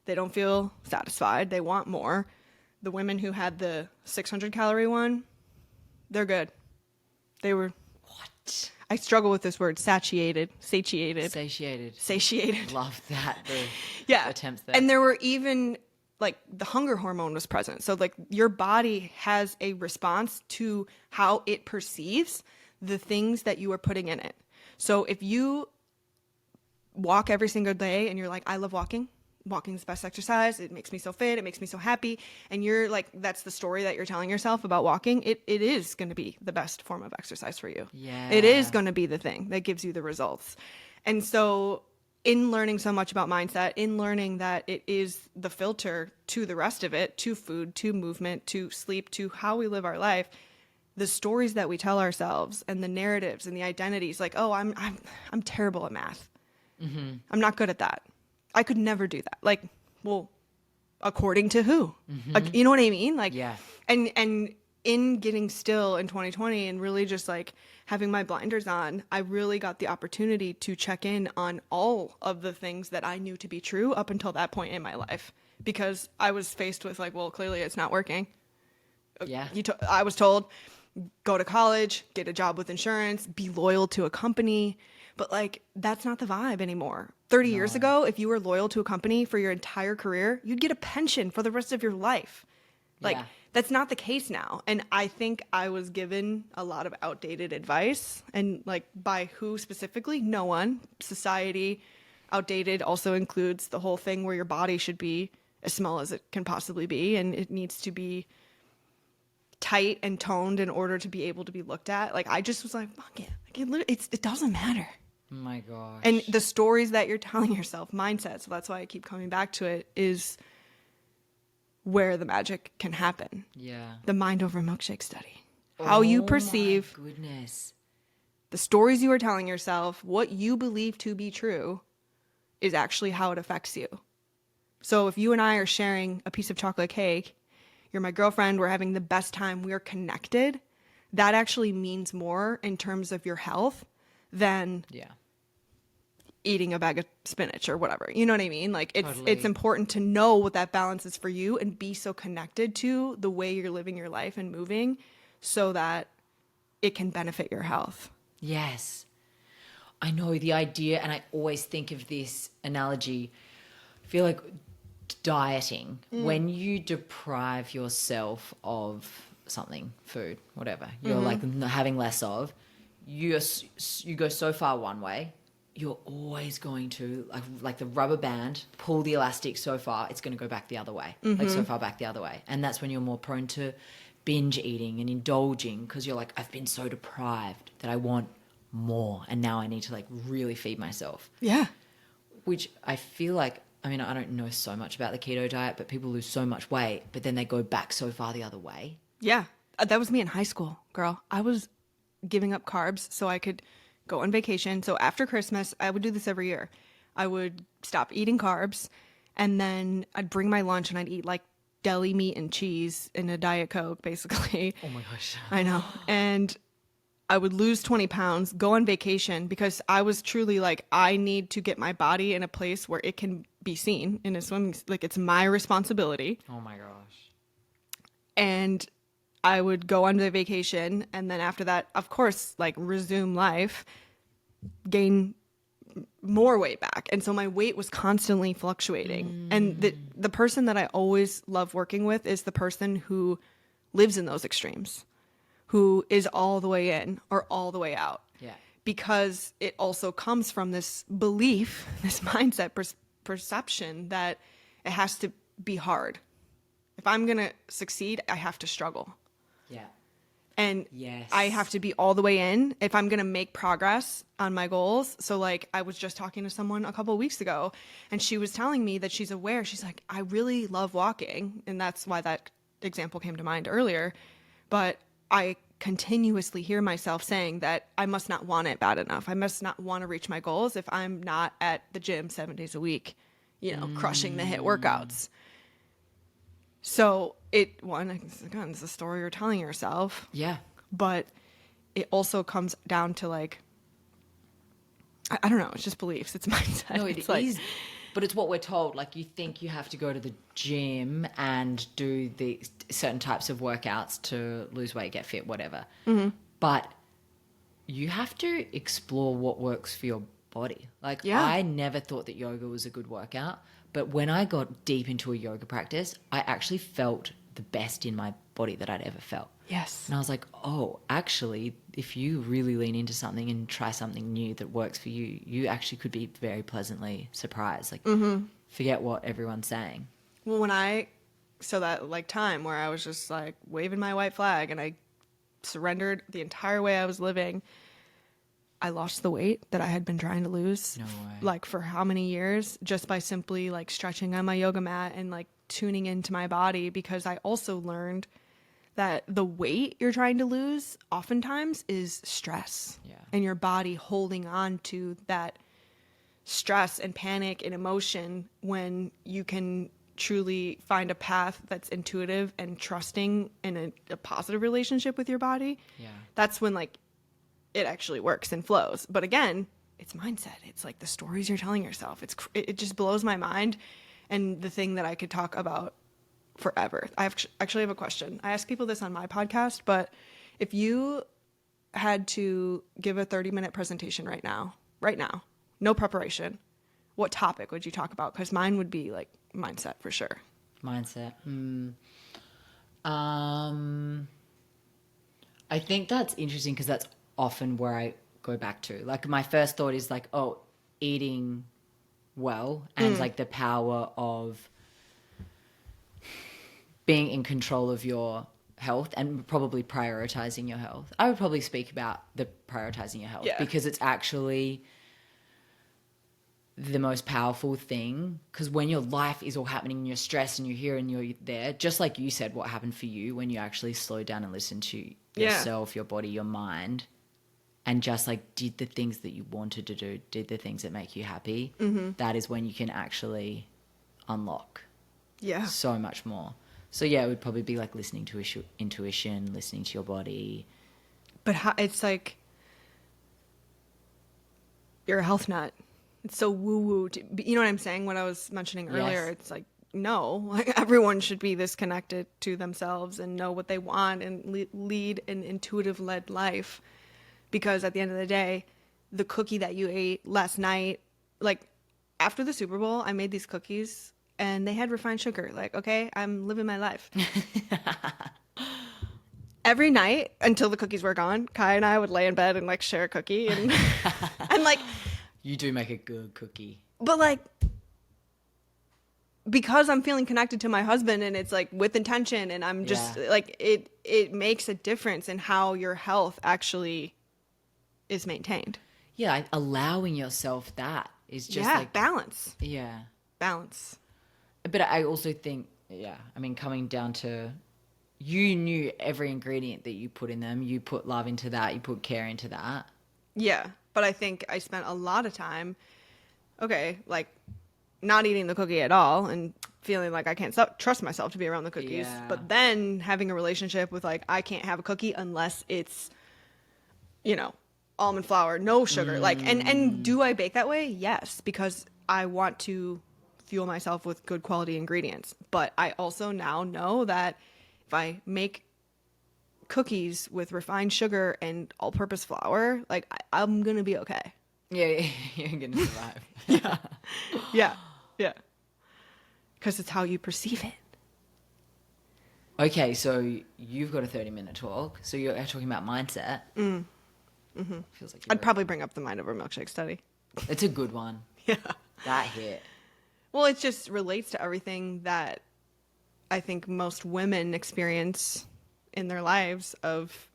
They don't feel satisfied. They want more. The women who had the 600 calorie one, they're good. They were, What? I struggle with this word, satiated. Satiated. Love that. Yeah. Attempts there. And there were even, like, the hunger hormone was present. So, like, your body has a response to how it perceives the things that you are putting in it. So if you walk every single day and you're like, I love walking. Walking is the best exercise. It makes me so fit. It makes me so happy. And you're like, that's the story that you're telling yourself about walking. It is going to be the best form of exercise for you. Yeah. It is going to be the thing that gives you the results. And so in learning so much about mindset, in learning that it is the filter to the rest of it, to food, to movement, to sleep, to how we live our life, the stories that we tell ourselves and the narratives and the identities, like, oh, I'm terrible at math. I'm not good at that. I could never do that. Like, well, according to who? Like, you know what I mean? Like, Yeah. And in getting still in 2020 and really just like having my blinders on, I really got the opportunity to check in on all of the things that I knew to be true up until that point in my life, because I was faced with like, well, clearly it's not working. Yeah. I was told, go to college, get a job with insurance, be loyal to a company. But like, that's not the vibe anymore. 30 years ago, if you were loyal to a company for your entire career, you'd get a pension for the rest of your life. Like, Yeah. that's not the case now. And I think I was given a lot of outdated advice. And like, by who specifically? No one. Society. Outdated also includes the whole thing where your body should be as small as it can possibly be. And it needs to be tight and toned in order to be able to be looked at. Like, I just was like, fuck it. Like, it doesn't matter. Oh my gosh. And the stories that you're telling yourself, mindset, so that's why I keep coming back to it, is where the magic can happen. Yeah. The mind over milkshake study. How you perceive My goodness. the stories you are telling yourself, what you believe to be true, is actually how it affects you. So if you and I are sharing a piece of chocolate cake, you're my girlfriend, we're having the best time, we're connected, that actually means more in terms of your health than eating a bag of spinach or whatever. You know what I mean? Like, it's important to know what that balance is for you and be so connected to the way you're living your life and moving so that it can benefit your health. Yes. I know the idea, and I always think of this analogy. I feel like dieting, when you deprive yourself of something, food, whatever, you're like having less of, you go so far one way, you're always going to, like the rubber band, pull the elastic so far, it's going to go back the other way, like so far back the other way. And that's when you're more prone to binge eating and indulging, because you're like, I've been so deprived that I want more, and now I need to like really feed myself. Yeah. Which I feel like, I mean, I don't know so much about the keto diet, but people lose so much weight, but then they go back so far the other way. Yeah. That was me in high school, girl. I was giving up carbs so I could go on vacation. So after Christmas, I would do this every year. I would stop eating carbs, and then I'd bring my lunch and I'd eat like deli meat and cheese in a Diet Coke, basically. Oh my gosh. I know. And I would lose 20 pounds, go on vacation, because I was truly like, I need to get my body in a place where it can be seen in a swimming, like it's my responsibility. Oh my gosh. And I would go on the vacation, and then after that, of course, like resume life, gain more weight back. And so my weight was constantly fluctuating. And the person that I always love working with is the person who lives in those extremes, who is all the way in or all the way out. Yeah. Because it also comes from this belief, this mindset, perception that it has to be hard. If I'm going to succeed, I have to struggle. Yeah. And Yes. I have to be all the way in if I'm going to make progress on my goals. So like I was just talking to someone a couple of weeks ago, and she was telling me that she's aware. She's like, I really love walking. And that's why that example came to mind earlier. But I continuously hear myself saying that I must not want it bad enough. I must not want to reach my goals if I'm not at the gym 7 days a week, crushing the HIIT workouts. So again, it's a story you're telling yourself. Yeah. But it also comes down to like, I don't know, it's just beliefs. It's mindset. No, it's is. But it's what we're told. Like, you think you have to go to the gym and do the certain types of workouts to lose weight, get fit, whatever. Mm-hmm. But you have to explore what works for your body. Like, I never thought that yoga was a good workout. But when I got deep into a yoga practice, I actually felt the best in my body that I'd ever felt. Yes. And I was like, oh, actually, if you really lean into something and try something new that works for you, you actually could be very pleasantly surprised. Like, forget what everyone's saying. Well, so that like time where I was just like waving my white flag and I surrendered the entire way I was living, I lost the weight that I had been trying to lose. No way. Like for how many years, just by simply like stretching on my yoga mat and like tuning into my body, because I also learned that the weight you're trying to lose oftentimes is stress. Yeah. And your body holding on to that stress and panic and emotion, when you can truly find a path that's intuitive and trusting in a positive relationship with your body. Yeah. That's when like it actually works and flows. But again, it's mindset. It's like the stories you're telling yourself. It just blows my mind. And the thing that I could talk about forever. I actually have a question. I ask people this on my podcast, but if you had to give a 30-minute presentation right now, no preparation, what topic would you talk about? Because mine would be like mindset for sure. Mindset. I think that's interesting because that's often where I go back to. Like, my first thought is like, oh, eating well and like the power of being in control of your health and probably prioritizing your health. I would probably speak about the prioritizing your health because it's actually the most powerful thing, because when your life is all happening and you're stressed and you're here and you're there, just like you said, what happened for you when you actually slowed down and listened to yourself, your body, your mind, and just like did the things that you wanted to do, did the things that make you happy, that is when you can actually unlock so much more. So yeah, it would probably be like listening to intuition, listening to your body. But it's like you're a health nut. It's so woo-woo. You know what I'm saying? What I was mentioning earlier, it's like, no, like everyone should be this connected to themselves and know what they want and lead an intuitive-led life. Because at the end of the day, the cookie that you ate last night, like after the Super Bowl, I made these cookies and they had refined sugar. Like, okay, I'm living my life. Every night until the cookies were gone, Kai and I would lay in bed and like share a cookie and and like, you do make a good cookie. But like, because I'm feeling connected to my husband and it's like with intention, and I'm just like, it makes a difference in how your health actually is maintained. Yeah, allowing yourself that is just like balance. Yeah. Balance. But I also think, I mean, coming down to, you knew every ingredient that you put in them. You put love into that. You put care into that. Yeah. But I think I spent a lot of time, like not eating the cookie at all and feeling like I can't trust myself to be around the cookies. Yeah. But then having a relationship with like, I can't have a cookie unless it's you know, almond flour, no sugar. Like, and do I bake that way? Yes, because I want to fuel myself with good quality ingredients. But I also now know that if I make cookies with refined sugar and all-purpose flour, like I'm gonna be okay. Yeah, you're gonna survive. Yeah, yeah. Because it's how you perceive it. Okay, so you've got a 30-minute talk. So you're talking about mindset. Feels like I'd probably bring up the mind over milkshake study. It's a good one. Yeah. That hit. Well, it just relates to everything that I think most women experience in their lives of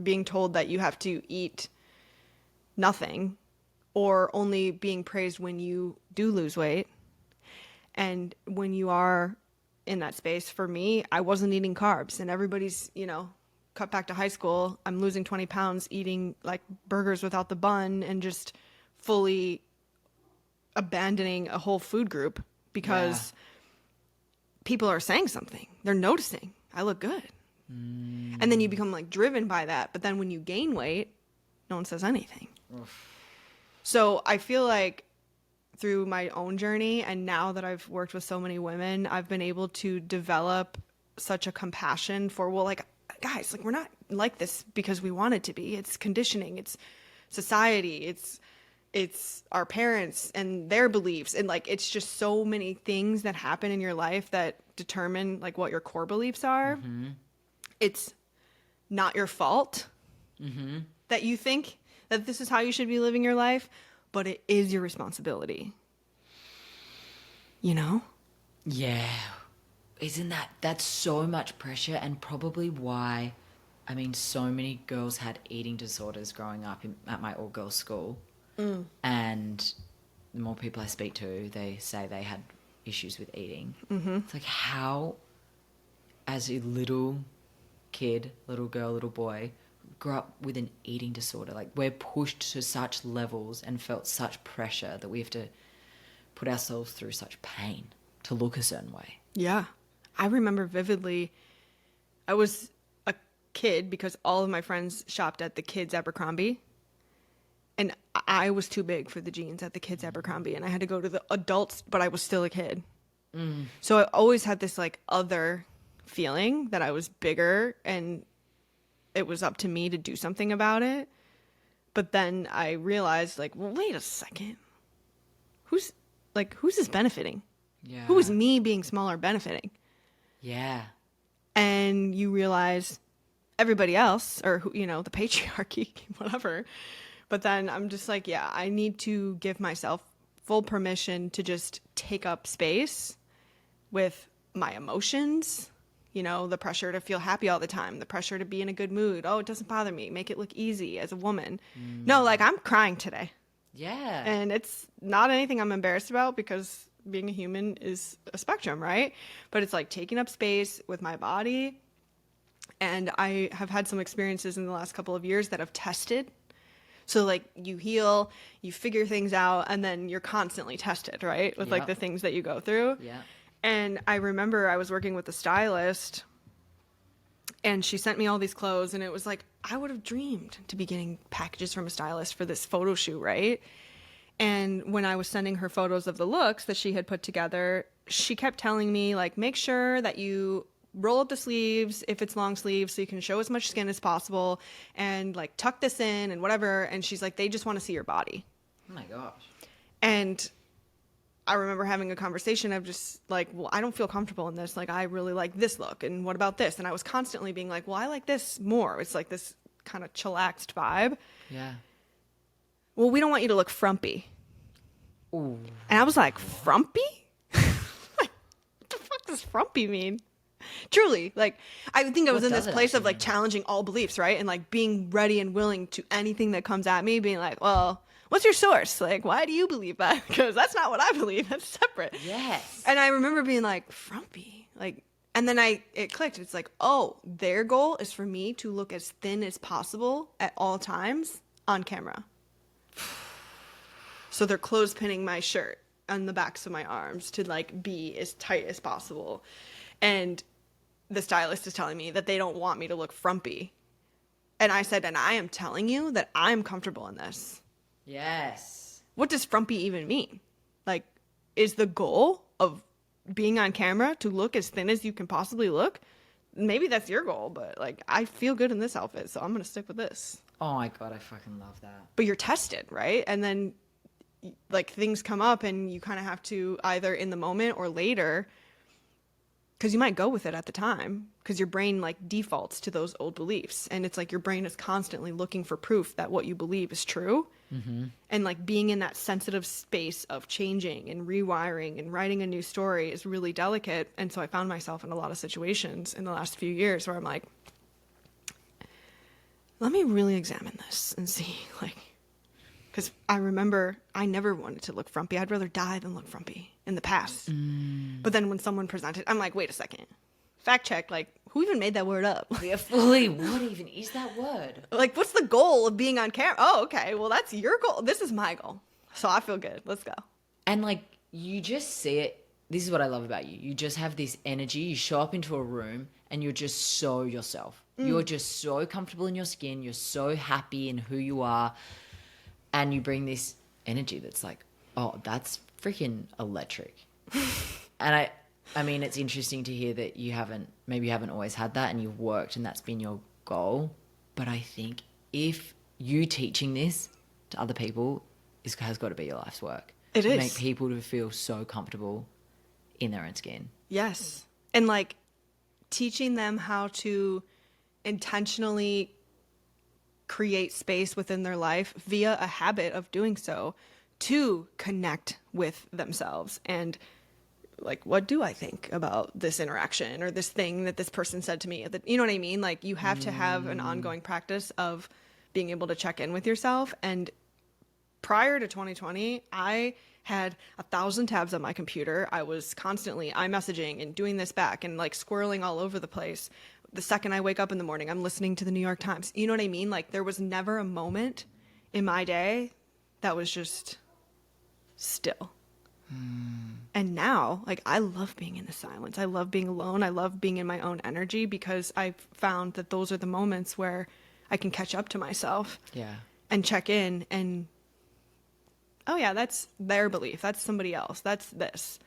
being told that you have to eat nothing or only being praised when you do lose weight. And when you are in that space, for me, I wasn't eating carbs, and everybody's, you know, cut back to high school. I'm losing 20 pounds eating like burgers without the bun and just fully abandoning a whole food group because people are saying something. They're noticing. I look good. And then you become like driven by that. But then when you gain weight, no one says anything. Oof. So I feel like through my own journey, and now that I've worked with so many women, I've been able to develop such a compassion for, well, like, guys, like, we're not like this because we want it to be. It's conditioning. It's society. It's our parents and their beliefs. And like, it's just so many things that happen in your life that determine like what your core beliefs are. It's not your fault that you think that this is how you should be living your life, but it is your responsibility. You know? Yeah. Isn't that's so much pressure, and probably why, I mean, so many girls had eating disorders growing up at my all-girls school. And the more people I speak to, they say they had issues with eating. It's like, how, as a little kid, little girl, little boy, grew up with an eating disorder, like we're pushed to such levels and felt such pressure that we have to put ourselves through such pain to look a certain way. Yeah. I remember vividly, I was a kid because all of my friends shopped at the kids Abercrombie, and I was too big for the jeans at the kids Abercrombie, and I had to go to the adults, but I was still a kid. So I always had this like other feeling that I was bigger and it was up to me to do something about it. But then I realized, like, well, wait a second. Who's this benefiting? Yeah. Who is me being smaller benefiting? Yeah. And you realize everybody else, or who, you know, the patriarchy, whatever. But then I'm just like, yeah, I need to give myself full permission to just take up space with my emotions. You know, the pressure to feel happy all the time, the pressure to be in a good mood. Oh, it doesn't bother me. Make it look easy as a woman. No, like, I'm crying today. Yeah. And it's not anything I'm embarrassed about because being a human is a spectrum, right? But it's like taking up space with my body. And I have had some experiences in the last couple of years that have tested. So like you heal, you figure things out, and then you're constantly tested, right? With like the things that you go through. Yeah. And I remember I was working with a stylist, and she sent me all these clothes, and it was like, I would have dreamed to be getting packages from a stylist for this photo shoot, right? And when I was sending her photos of the looks that she had put together, she kept telling me, like, make sure that you roll up the sleeves if it's long sleeves so you can show as much skin as possible, and like tuck this in and whatever. And she's like, they just want to see your body. Oh my gosh. And I remember having a conversation of just like, well, I don't feel comfortable in this. Like, I really like this look. And what about this? And I was constantly being like, well, I like this more. It's like this kind of chillaxed vibe. Yeah. Well, we don't want you to look frumpy. Ooh. And I was like, frumpy? Like, what the fuck does frumpy mean? Truly, like, I think I was in this place of like challenging all beliefs, right? And like being ready and willing to anything that comes at me, being like, well, what's your source? Like, why do you believe that? Because that's not what I believe. That's separate. Yes. And I remember being like, frumpy. Like, and then it clicked. It's like, oh, their goal is for me to look as thin as possible at all times on camera. So they're clothespinning my shirt on the backs of my arms to like be as tight as possible. And the stylist is telling me that they don't want me to look frumpy. And I said, and I am telling you that I'm comfortable in this. Yes. What does frumpy even mean? Like, is the goal of being on camera to look as thin as you can possibly look? Maybe that's your goal, but like, I feel good in this outfit, so I'm going to stick with this. Oh my God, I fucking love that. But you're tested, right? And then like things come up and you kind of have to either in the moment or later, because you might go with it at the time because your brain like defaults to those old beliefs. And it's like your brain is constantly looking for proof that what you believe is true. Mm-hmm. And like being in that sensitive space of changing and rewiring and writing a new story is really delicate. And so I found myself in a lot of situations in the last few years where I'm like, let me really examine this and see, like, because I remember I never wanted to look frumpy. I'd rather die than look frumpy in the past. But then when someone presented, I'm like, wait a second. Fact check, like, who even made that word up? Yeah, fully. What even is that word? Like, what's the goal of being on camera? Oh, okay. Well, that's your goal. This is my goal. So I feel good. Let's go. And like, you just see it. This is what I love about you. You just have this energy. You show up into a room and you're just so yourself. You're just so comfortable in your skin. You're so happy in who you are. And you bring this energy that's like, oh, that's freaking electric. And I mean, it's interesting to hear that you haven't always had that and you've worked and that's been your goal. But I think if you teaching this to other people has got to be your life's work. It to is. make people to feel so comfortable in their own skin. Yes. And like teaching them how to intentionally create space within their life via a habit of doing so to connect with themselves and like, what do I think about this interaction or this thing that this person said to me? You know what I mean? Like you have to have an ongoing practice of being able to check in with yourself. And prior to 2020, I had 1,000 tabs on my computer. I was constantly iMessaging and doing this back and like squirreling all over the place. The second I wake up in the morning, I'm listening to the New York Times. You know what I mean? Like there was never a moment in my day that was just still. And now, like, I love being in the silence. I love being alone. I love being in my own energy because I've found that those are the moments where I can catch up to myself. Yeah. And check in and, oh yeah, that's their belief. That's somebody else. That's this.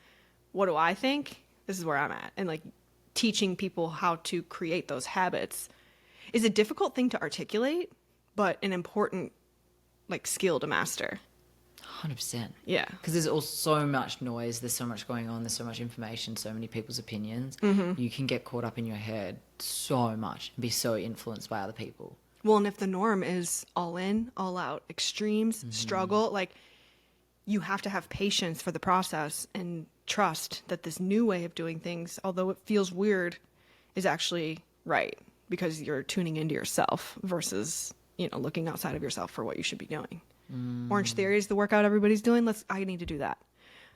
What do I think? This is where I'm at. And like teaching people how to create those habits is a difficult thing to articulate, but an important like skill to master. 100%. Yeah. Because there's all so much noise, there's so much going on, there's so much information, so many people's opinions. You can get caught up in your head so much and be so influenced by other people. Well, and if the norm is all in, all out, extremes, struggle, like you have to have patience for the process and trust that this new way of doing things, although it feels weird, is actually right because you're tuning into yourself versus, you know, looking outside of yourself for what you should be doing. Orange Theory is the workout everybody's doing. I need to do that.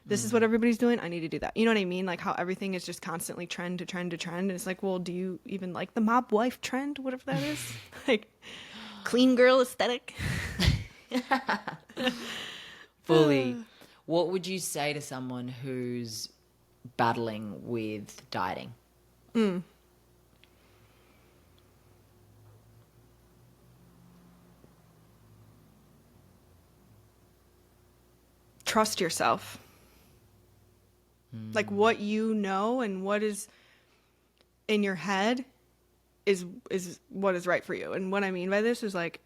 This is what everybody's doing. I need to do that. You know what I mean? Like how everything is just constantly trend to trend to trend. And it's like, well, do you even like the mob wife trend? Whatever that is. Like clean girl aesthetic. Fully. What would you say to someone who's battling with dieting? Trust yourself. Like what you know and what is in your head is what is right for you. And what I mean by this is like,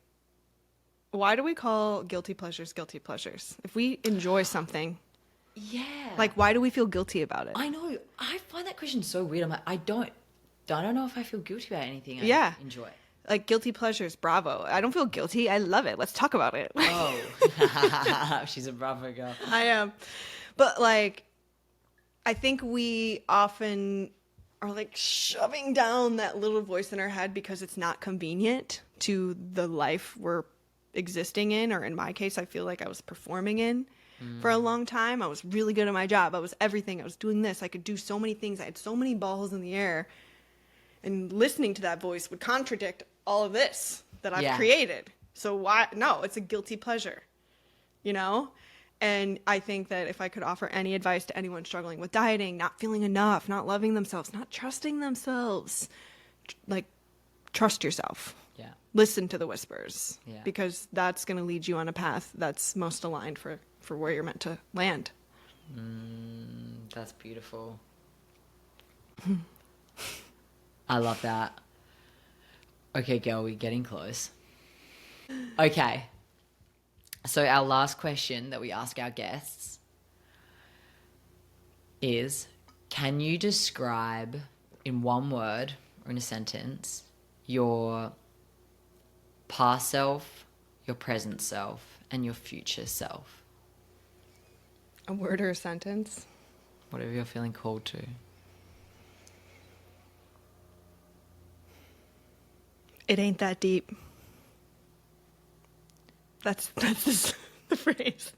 why do we call guilty pleasures guilty pleasures? If we enjoy something, Yeah. like why do we feel guilty about it? I know. I find that question so weird. I'm like, I don't know if I feel guilty about anything Yeah. I enjoy. Like guilty pleasures, bravo. I don't feel guilty. I love it. Let's talk about it. Oh. She's a Bravo girl. I am. But like, I think we often are like shoving down that little voice in our head because it's not convenient to the life we're existing in. Or in my case, I feel like I was performing in for a long time. I was really good at my job. I was everything. I was doing this. I could do so many things. I had so many balls in the air. And listening to that voice would contradict all of this that I've created. So why? No, it's a guilty pleasure, you know? And I think that if I could offer any advice to anyone struggling with dieting, not feeling enough, not loving themselves, not trusting themselves, like trust yourself. Yeah. listen to the whispers, Yeah. because that's going to lead you on a path that's most aligned for where you're meant to land. That's beautiful. I love that. Okay, girl, we're getting close. Okay. So our last question that we ask our guests is, can you describe in one word or in a sentence your past self, your present self, and your future self? A word or a sentence? Whatever you're feeling called to. It ain't that deep. That's the phrase.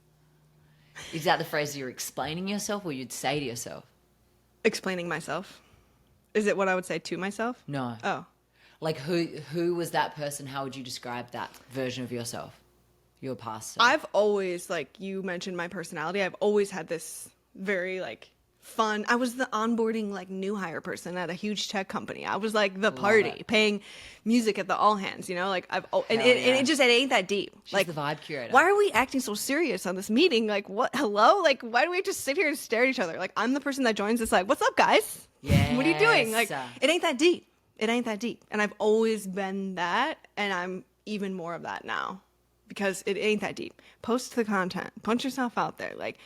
Is that the phrase you're explaining yourself or you'd say to yourself? Explaining myself. Is it what I would say to myself? No. Oh. Like who was that person? How would you describe that version of yourself? Your past self? I've always, like you mentioned my personality, I've always had this very like fun. I was the onboarding like new hire person at a huge tech company. I was like the party, paying music at the all hands, you know, like and it ain't that deep. She's like the vibe curator. Why are we acting so serious on this meeting? Like what? Hello? Like why do we just sit here and stare at each other? Like I'm the person that joins this like, what's up guys? Yes. What are you doing? Like it ain't that deep. It ain't that deep. And I've always been that, and I'm even more of that now because it ain't that deep. Post the content, punch yourself out there, like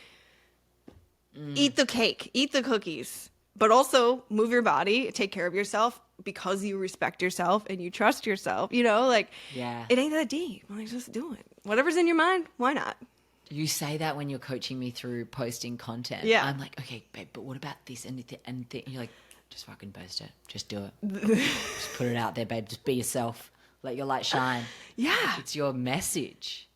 eat the cake, eat the cookies, but also move your body, take care of yourself because you respect yourself and you trust yourself, you know, like it ain't that deep. Like just do it. Whatever's in your mind, why not? You say that when you're coaching me through posting content. Yeah. I'm like, okay, babe, but what about this and anything? You're like, just fucking post it. Just do it. Just put it out there, babe. Just be yourself. Let your light shine. Yeah. It's your message.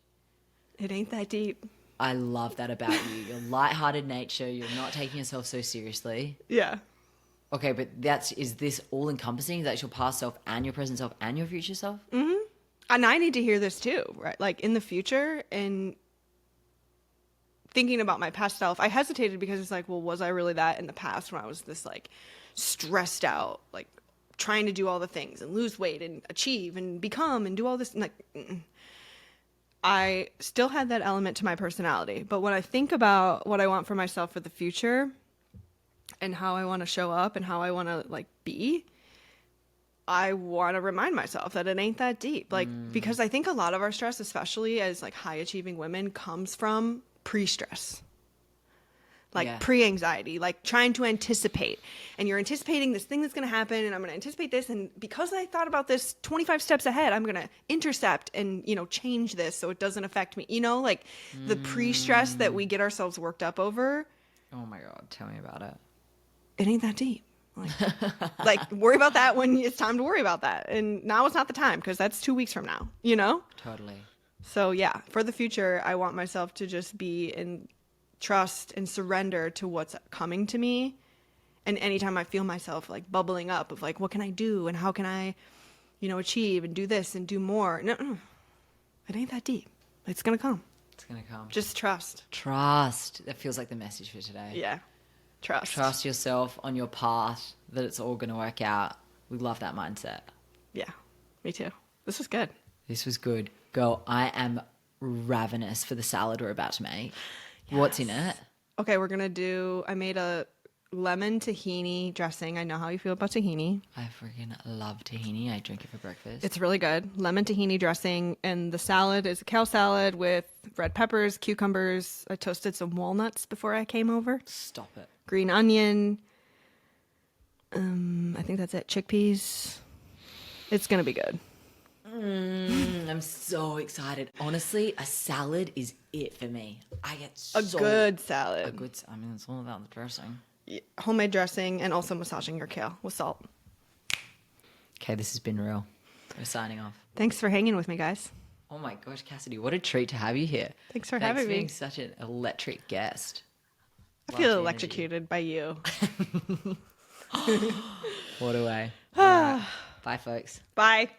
It ain't that deep. I love that about you. Your lighthearted nature. You're not taking yourself so seriously. Yeah. Okay, but is this all encompassing? That's your past self and your present self and your future self? Mm-hmm. And I need to hear this too, right? Like in the future and thinking about my past self, I hesitated because it's like, well, was I really that in the past when I was this like stressed out, like trying to do all the things and lose weight and achieve and become and do all this? And like, I still had that element to my personality. But when I think about what I want for myself for the future and how I want to show up and how I want to like be, I want to remind myself that it ain't that deep. Like, because I think a lot of our stress, especially as like high achieving women, comes from pre-stress. Like pre-anxiety, like trying to anticipate. And you're anticipating this thing that's going to happen, and I'm going to anticipate this. And because I thought about this 25 steps ahead, I'm going to intercept and, you know, change this so it doesn't affect me. You know, like the pre-stress that we get ourselves worked up over. Oh my God, tell me about it. It ain't that deep. Like worry about that when it's time to worry about that. And now it's not the time because that's 2 weeks from now, you know? Totally. So yeah, for the future, I want myself to just be in trust and surrender to what's coming to me. And anytime I feel myself like bubbling up of like, what can I do? And how can I, you know, achieve and do this and do more? No, it ain't that deep. It's going to come. It's going to come. Just trust. Trust. That feels like the message for today. Yeah. Trust. Trust yourself on your path that it's all going to work out. We love that mindset. Yeah, me too. This was good. This was good. Girl, I am ravenous for the salad we're about to make. Yes. What's in it? Okay, I made a lemon tahini dressing. I know how you feel about tahini. I freaking love tahini. I drink it for breakfast. It's really good. Lemon tahini dressing. And the salad is a kale salad with red peppers, cucumbers. I toasted some walnuts before I came over. Stop it. Green onion. I think that's it. Chickpeas. It's going to be good. I'm so excited. Honestly, a salad is it for me. I get a good salad. I mean, it's all about the dressing. Yeah, homemade dressing and also massaging your kale with salt. Okay, this has been real. We're signing off. Thanks for hanging with me, guys. Oh my gosh, Cassidy, what a treat to have you here. Thanks for having me. Being such an electric guest. I feel electrocuted by you. What a way. Right. Bye, folks. Bye.